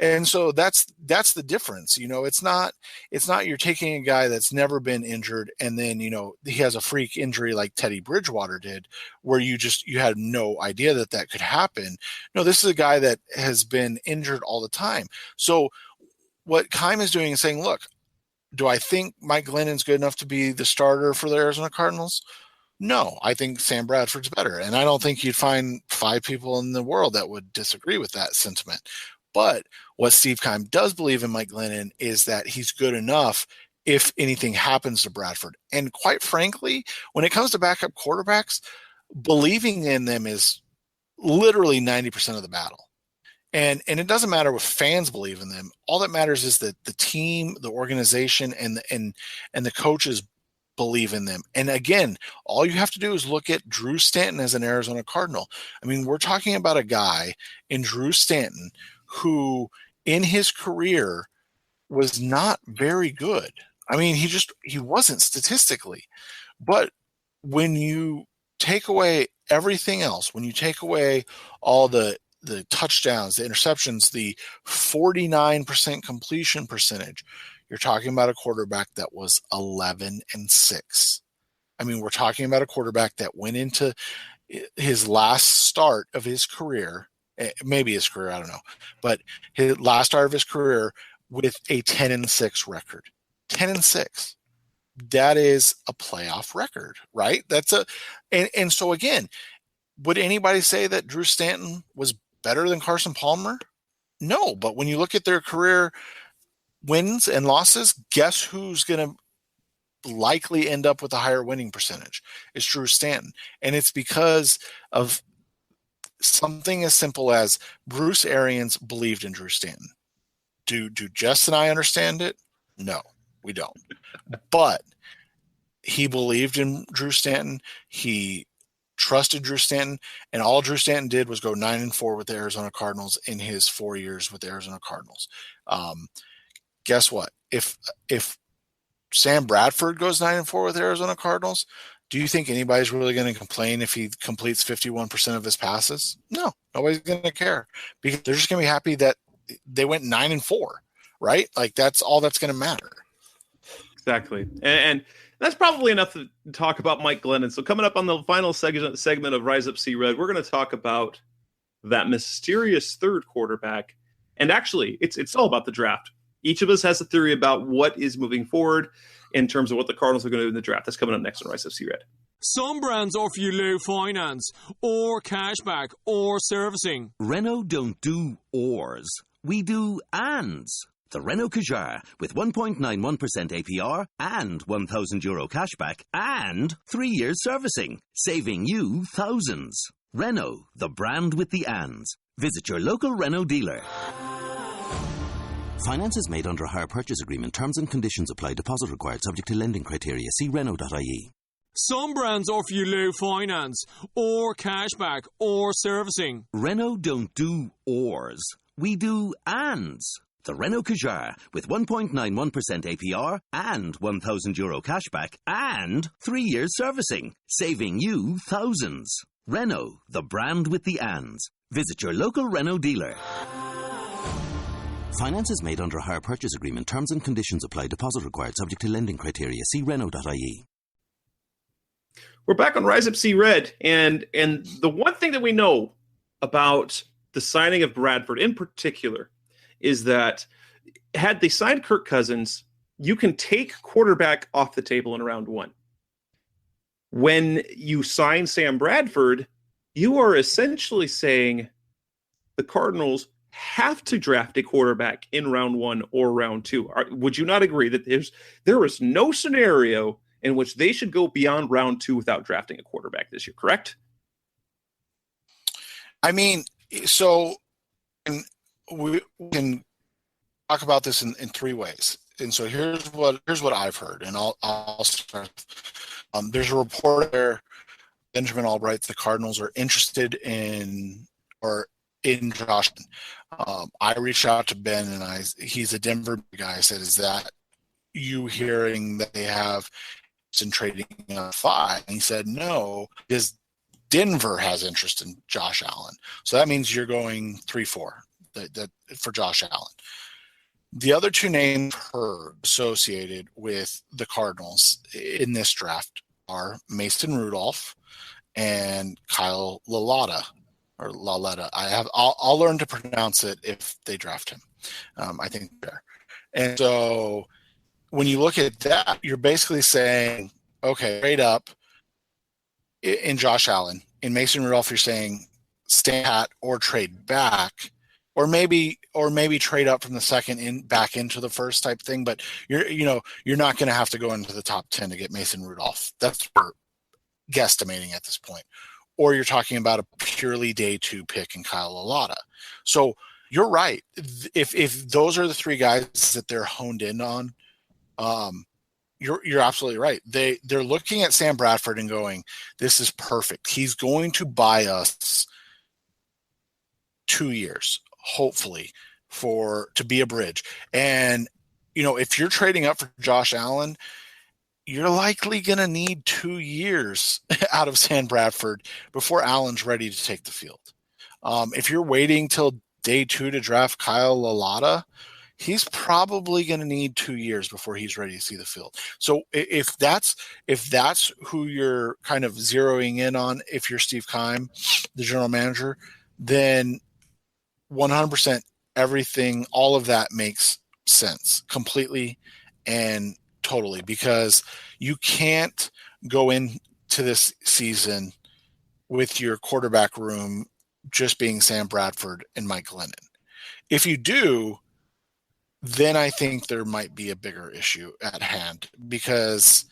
And so that's the difference. It's not you're taking a guy that's never been injured and then, he has a freak injury like Teddy Bridgewater did, where you had no idea that could happen. No, this is a guy that has been injured all the time. So what Keim is doing is saying, look, do I think Mike Glennon's good enough to be the starter for the Arizona Cardinals? No, I think Sam Bradford's better. And I don't think you'd find 5 people in the world that would disagree with that sentiment. But what Steve Keim does believe in Mike Glennon is that he's good enough if anything happens to Bradford. And quite frankly, when it comes to backup quarterbacks, believing in them is literally 90% of the battle. And it doesn't matter if fans believe in them. All that matters is that the team, the organization, and the coaches believe in them. And again, all you have to do is look at Drew Stanton as an Arizona Cardinal. I mean, we're talking about a guy in Drew Stanton who in his career was not very good. I mean, he wasn't statistically. But when you take away everything else, when you take away all the touchdowns, the interceptions, the 49% completion percentage, you're talking about a quarterback that was 11-6. I mean, we're talking about a quarterback that went into his last start of his career, maybe his career, I don't know, but his last start of his career with a 10-6 record. 10-6. That is a playoff record, right? And so again, would anybody say that Drew Stanton was better than Carson Palmer? No, but when you look at their career wins and losses, guess who's going to likely end up with a higher winning percentage? It's Drew Stanton. And it's because of something as simple as Bruce Arians believed in Drew Stanton. Do Jess and I understand it? No, we don't. But he believed in Drew Stanton. He trusted Drew Stanton, and all Drew Stanton did was go 9-4 with the Arizona Cardinals in his 4 years with the Arizona Cardinals. Guess what? If Sam Bradford goes 9-4 with the Arizona Cardinals, do you think anybody's really going to complain if he completes 51% of his passes? No, nobody's going to care, because they're just going to be happy that they went 9-4, right? Like, that's all that's going to matter. Exactly. And that's probably enough to talk about Mike Glennon. So coming up on the final segment of Rise Up Sea Red, we're going to talk about that mysterious third quarterback. And actually, it's all about the draft. Each of us has a theory about what is moving forward in terms of what the Cardinals are going to do in the draft. That's coming up next on Rise Up Sea Red. Some brands offer you low finance, or cashback, or servicing. Renault don't do ors. We do ands. The Renault Kadjar with 1.91% APR and €1,000 cashback and 3 years servicing, saving you thousands. Renault, the brand with the ands. Visit your local Renault dealer. Finance is made under a hire purchase agreement. Terms and conditions apply. Deposit required subject to lending criteria. See Renault.ie. Some brands offer you low finance, or cashback, or servicing. Renault don't do ors. We do ands. The Renault Kadjar with 1.91% APR and €1,000 cashback and 3 years servicing, saving you thousands. Renault, the brand with the ands. Visit your local Renault dealer. Finance is made under a hire purchase agreement. Terms and conditions apply. Deposit required subject to lending criteria. See Renault.ie. We're back on Rise Up See Red, and the one thing that we know about the signing of Bradford in particular is that had they signed Kirk Cousins, you can take quarterback off the table in round one. When you sign Sam Bradford, you are essentially saying the Cardinals have to draft a quarterback in round one or round two. Would you not agree that there is no scenario in which they should go beyond round two without drafting a quarterback this year, correct? I mean, so we can talk about this in three ways. And so here's what I've heard, and I'll start. There's a report there, Benjamin Albright, the Cardinals are interested in Josh. I reached out to Ben, and he's a Denver guy. I said, "Is that you hearing that they have in trading 5?" And he said, "No, because Denver has interest in Josh Allen. So that means you're going 3-4 that for Josh Allen." The other two names associated with the Cardinals in this draft are Mason Rudolph and Kyle Lalata. I'll learn to pronounce it if they draft him. I think there. And so when you look at that, you're basically saying, okay, trade up in Josh Allen. In Mason Rudolph, you're saying stay pat or trade back, or maybe trade up from the second back into the first type thing. But you're not going to have to go into the top 10 to get Mason Rudolph. That's what we're guesstimating at this point. Or you're talking about a purely day 2 pick in Kyle Lalata. So you're right. If those are the three guys that they're honed in on, you're absolutely right. They're looking at Sam Bradford and going, this is perfect. He's going to buy us 2 years, hopefully, to be a bridge. And if you're trading up for Josh Allen, you're likely going to need 2 years out of Sam Bradford before Allen's ready to take the field. If you're waiting till day 2 to draft Kyle Lalata, he's probably going to need 2 years before he's ready to see the field. So if that's who you're kind of zeroing in on, if you're Steve Keim, the general manager, then 100% everything, all of that makes sense completely and totally, because you can't go into this season with your quarterback room just being Sam Bradford and Mike Glennon. If you do, then I think there might be a bigger issue at hand, because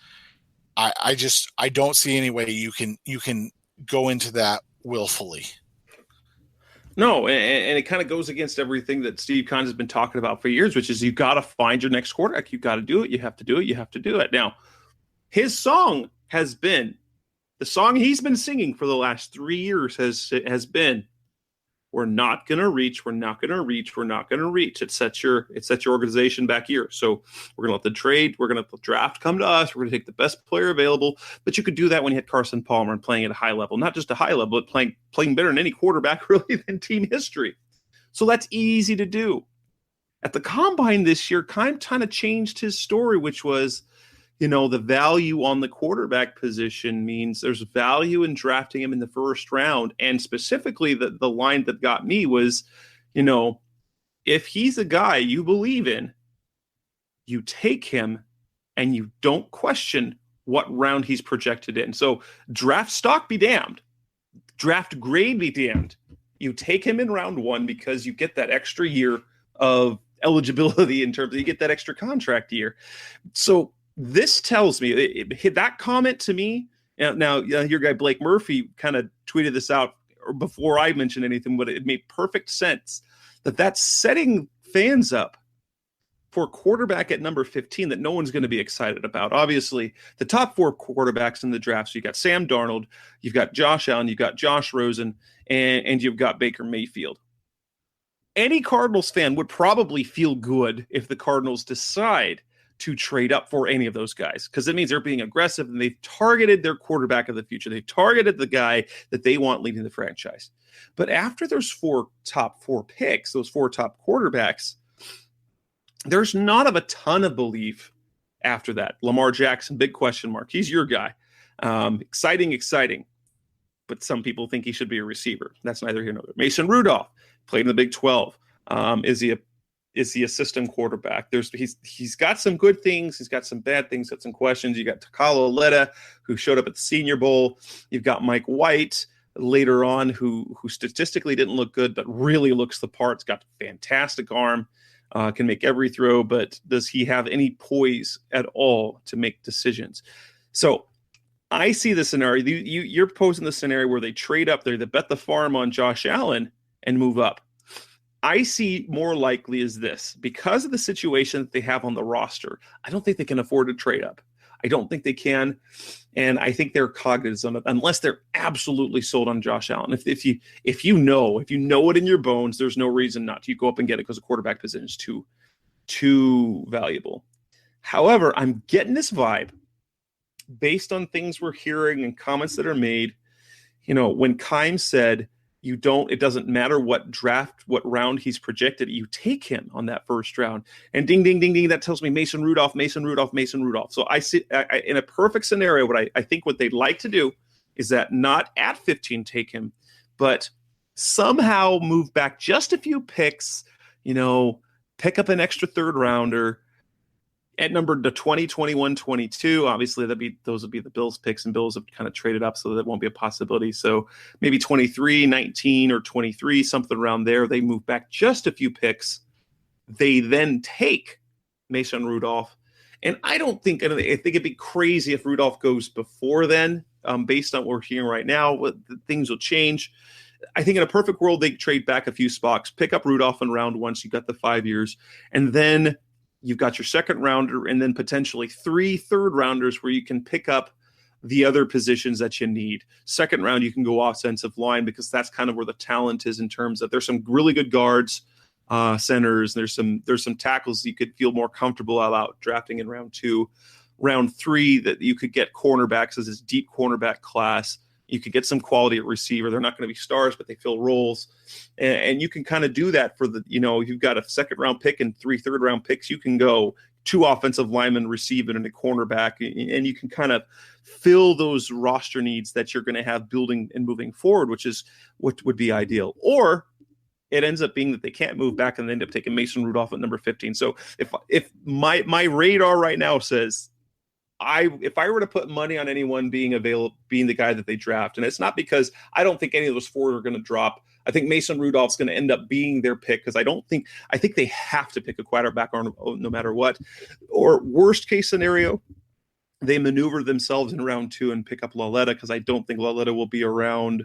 I don't see any way you can go into that willfully. No, and it kind of goes against everything that Steve Keim has been talking about for years, which is you've got to find your next quarterback. You've got to do it. You have to do it. You have to do it. Now, his song has been, the song he's been singing for the last 3 years has been, we're not going to reach. We're not going to reach. We're not going to reach. It sets your organization back here. So we're going to let the trade. We're going to let the draft come to us. We're going to take the best player available. But you could do that when you had Carson Palmer and playing at a high level, not just a high level, but playing better than any quarterback really in team history. So that's easy to do. At the Combine this year, Keim kind of changed his story, which was, the value on the quarterback position means there's value in drafting him in the first round. And specifically, the line that got me was, if he's a guy you believe in, you take him and you don't question what round he's projected in. So draft stock be damned. Draft grade be damned. You take him in round 1 because you get that extra year of eligibility in terms of you get that extra contract year. So this tells me that comment to me. Now your guy Blake Murphy kind of tweeted this out before I mentioned anything, but it made perfect sense that that's setting fans up for a quarterback at number 15 that no one's going to be excited about. Obviously, the top 4 quarterbacks in the draft, so you got Sam Darnold, you've got Josh Allen, you've got Josh Rosen, and you've got Baker Mayfield. Any Cardinals fan would probably feel good if the Cardinals decide to trade up for any of those guys, because it means they're being aggressive and they've targeted their quarterback of the future. They've targeted the guy that they want leading the franchise. But after those top four picks, those 4 top quarterbacks, there's not of a ton of belief after that. Lamar Jackson, big question mark. He's your guy. Exciting. But some people think he should be a receiver. That's neither here nor there. Mason Rudolph played in the Big 12. Is he a system quarterback? He's got some good things. He's got some bad things. Got some questions. You got Takalo Aleta, who showed up at the Senior Bowl. You've got Mike White later on, who statistically didn't look good, but really looks the part. He's got a fantastic arm. Can make every throw, but does he have any poise at all to make decisions? So I see the scenario. You're posing the scenario where they trade up there, they bet the farm on Josh Allen and move up. I see more likely is this. Because of the situation that they have on the roster, I don't think they can afford to trade up. I don't think they can. And I think they're cognizant of, unless they're absolutely sold on Josh Allen. If you know it in your bones, there's no reason not to. You go up and get it because the quarterback position is too valuable. However, I'm getting this vibe based on things we're hearing and comments that are made. When Keim said, it doesn't matter what round he's projected, you take him on that first round. And ding, ding, ding, ding, that tells me Mason Rudolph. So I see in a perfect scenario, I think what they'd like to do is that not at 15 take him, but somehow move back just a few picks, pick up an extra third rounder at number 20, 21, 22. Obviously, those would be the Bills picks, and Bills have kind of traded up, so that won't be a possibility. So maybe 23, 19, or 23, something around there. They move back just a few picks. They then take Mason Rudolph. And I think it'd be crazy if Rudolph goes before then, based on what we're hearing right now. Things will change. I think in a perfect world, they trade back a few spots, pick up Rudolph in round 1, so you've got the 5 years, and then you've got your second rounder and then potentially 3 third rounders where you can pick up the other positions that you need. Second round, you can go offensive line because that's kind of where the talent is in terms of there's some really good guards, centers. There's some tackles you could feel more comfortable about drafting in round 2. Round 3, that you could get cornerbacks as this deep cornerback class. You could get some quality at receiver. They're not going to be stars, but they fill roles. And you can kind of do that for you've got a second round pick and 3 third round picks. You can go 2 offensive linemen, receiver, and a cornerback, and you can kind of fill those roster needs that you're going to have building and moving forward, which is what would be ideal. Or it ends up being that they can't move back and they end up taking Mason Rudolph at number 15. So if my radar right now says, if I were to put money on anyone being the guy that they draft, and it's not because I don't think any of those 4 are going to drop. I think Mason Rudolph's going to end up being their pick because I think they have to pick a quarterback no matter what. Or worst case scenario, they maneuver themselves in round 2 and pick up Laletta, because I don't think Laletta will be around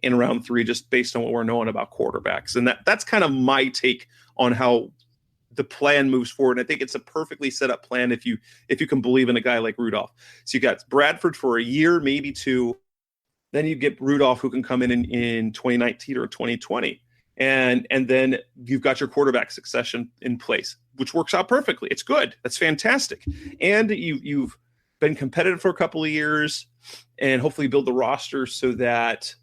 in round 3 just based on what we're knowing about quarterbacks. And that's kind of my take on how the plan moves forward. And I think it's a perfectly set up plan if you can believe in a guy like Rudolph. So you got Bradford for a year, maybe 2. Then you get Rudolph, who can come in 2019 or 2020. And then you've got your quarterback succession in place, which works out perfectly. It's good. That's fantastic. And you've been competitive for a couple of years and hopefully build the roster so that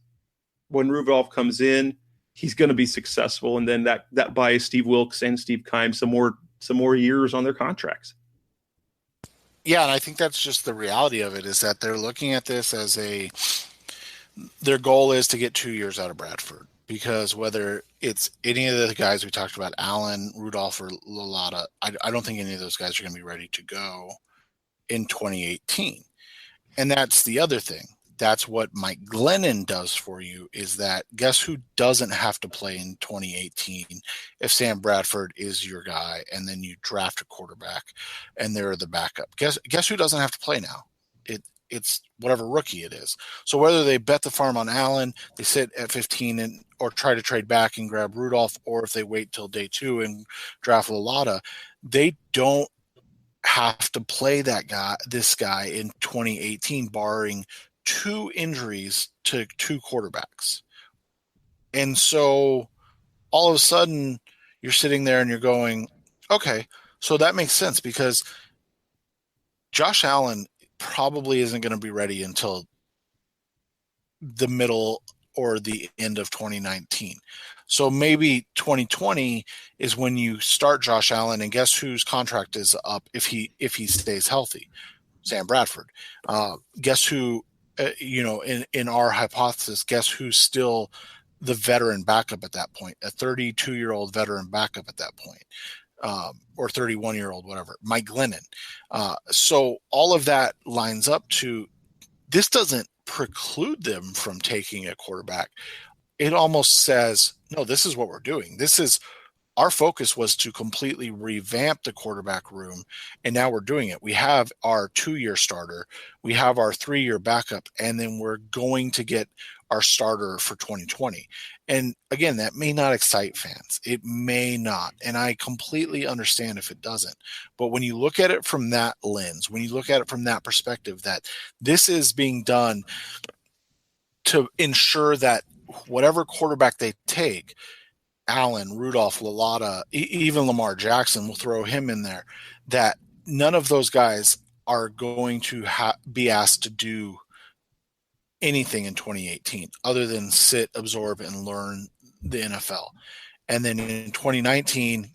when Rudolph comes in, he's going to be successful, and then that buys Steve Wilkes and Steve Keim some more years on their contracts. Yeah, and I think that's just the reality of it, is that they're looking at this as their goal is to get 2 years out of Bradford, because whether it's any of the guys we talked about, Allen, Rudolph, or Lalata, I don't think any of those guys are going to be ready to go in 2018. And that's the other thing. that's what Mike Glennon does for you, is that guess who doesn't have to play in 2018 if Sam Bradford is your guy, and then you draft a quarterback and they're the backup. Guess who doesn't have to play now? It's whatever rookie it is. So whether they bet the farm on Allen, they sit at 15 or try to trade back and grab Rudolph, or if they wait till day 2 and draft Lalata, they don't have to play this guy in 2018, barring 2 injuries to 2 quarterbacks. And so all of a sudden you're sitting there and you're going, okay, so that makes sense, because Josh Allen probably isn't going to be ready until the middle or the end of 2019. So maybe 2020 is when you start Josh Allen, and guess whose contract is up if he stays healthy? Sam Bradford. Guess who, in our hypothesis, guess who's still the veteran backup at that point? A 32-year-old veteran backup at that point. Or 31-year-old, whatever, Mike Glennon. So all of that lines up to, this doesn't preclude them from taking a quarterback. It almost says, no, this is what we're doing. Our focus was to completely revamp the quarterback room, and now we're doing it. We have our 2-year starter, we have our 3-year backup, and then we're going to get our starter for 2020. And again, that may not excite fans. It may not. And I completely understand if it doesn't. But when you look at it from that lens, when you look at it from that perspective, that this is being done to ensure that whatever quarterback they take, Allen, Rudolph, Lalata, even Lamar Jackson, we'll throw him in there, that none of those guys are going to be asked to do anything in 2018 other than sit, absorb, and learn the NFL. And then in 2019,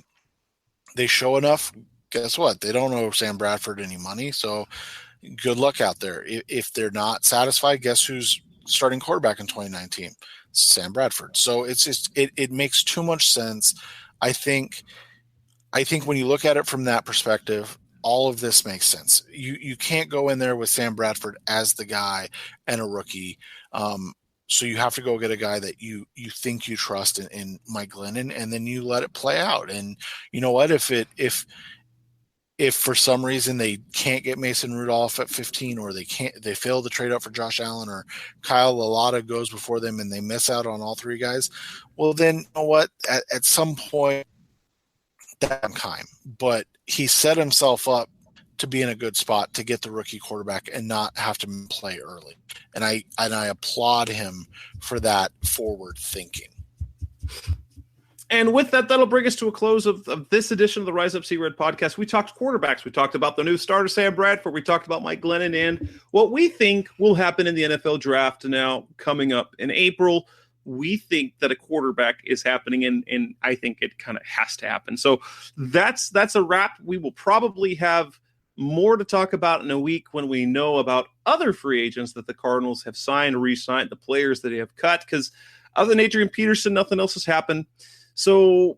they show enough. Guess what? They don't owe Sam Bradford any money. So good luck out there. If they're not satisfied, guess who's starting quarterback in 2019? Sam Bradford. So it's just, it makes too much sense. I think when you look at it from that perspective, all of this makes sense. You can't go in there with Sam Bradford as the guy and a rookie. So you have to go get a guy that you think you trust in Mike Glennon, and then you let it play out. And you know what? If for some reason they can't get Mason Rudolph at 15, or they fail to trade up for Josh Allen, or Kyle Lalata goes before them and they miss out on all 3 guys, well, then you know what? At some point, that time. But he set himself up to be in a good spot to get the rookie quarterback and not have to play early. And I applaud him for that forward thinking. And with that, that'll bring us to a close of this edition of the Rise Up Sea Red podcast. We talked quarterbacks. We talked about the new starter, Sam Bradford. We talked about Mike Glennon and what we think will happen in the NFL draft now coming up in April. We think that a quarterback is happening, and I think it kind of has to happen. So that's a wrap. We will probably have more to talk about in a week when we know about other free agents that the Cardinals have signed, re-signed, the players that they have cut, because other than Adrian Peterson, nothing else has happened. So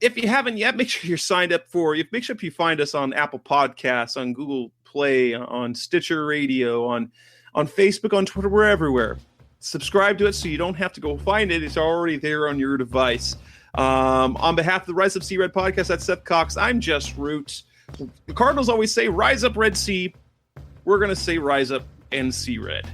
if you haven't yet, make sure you're signed up make sure you find us on Apple Podcasts, on Google Play, on Stitcher Radio, on Facebook, on Twitter. We're everywhere. Subscribe to it so you don't have to go find it. It's already there on your device. On behalf of the Rise Up Sea Red podcast, that's Seth Cox. I'm Jess Roots. The Cardinals always say, rise up, Red Sea. We're going to say, rise up and Sea Red.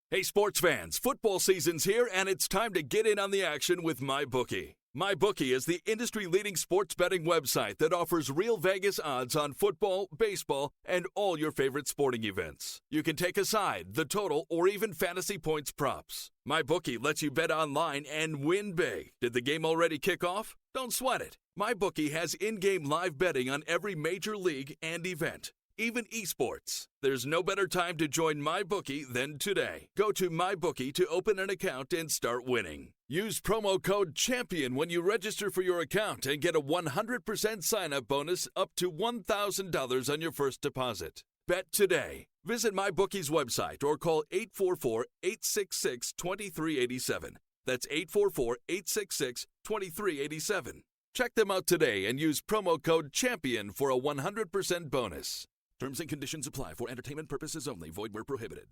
Hey, sports fans, football season's here, and it's time to get in on the action with MyBookie. MyBookie is the industry-leading sports betting website that offers real Vegas odds on football, baseball, and all your favorite sporting events. You can take a side, the total, or even fantasy points props. MyBookie lets you bet online and win big. Did the game already kick off? Don't sweat it. MyBookie has in-game live betting on every major league and event. even esports. There's no better time to join MyBookie than today. Go to MyBookie to open an account and start winning. Use promo code CHAMPION when you register for your account and get a 100% sign-up bonus up to $1,000 on your first deposit. Bet today. Visit MyBookie's website or call 844-866-2387. That's 844-866-2387. Check them out today and use promo code CHAMPION for a 100% bonus. Terms and conditions apply for entertainment purposes only. Void where prohibited.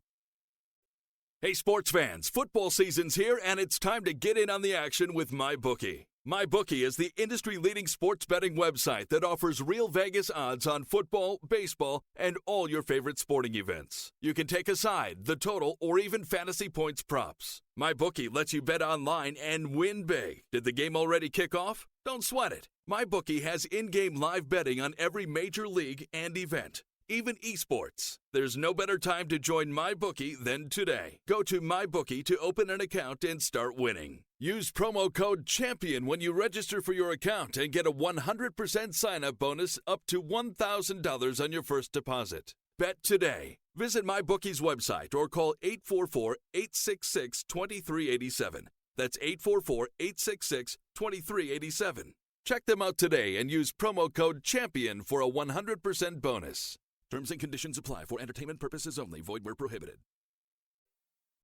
Hey, sports fans, football season's here, and it's time to get in on the action with MyBookie. MyBookie is the industry-leading sports betting website that offers real Vegas odds on football, baseball, and all your favorite sporting events. You can take a side, the total, or even fantasy points props. MyBookie lets you bet online and win big. Did the game already kick off? Don't sweat it. MyBookie has in-game live betting on every major league and event, even esports. There's no better time to join MyBookie than today. Go to MyBookie to open an account and start winning. Use promo code CHAMPION when you register for your account and get a 100% sign-up bonus up to $1,000 on your first deposit. Bet today. Visit MyBookie's website or call 844-866-2387. That's 844-866-2387. Check them out today and use promo code CHAMPION for a 100% bonus. Terms and conditions apply for entertainment purposes only. Void where prohibited.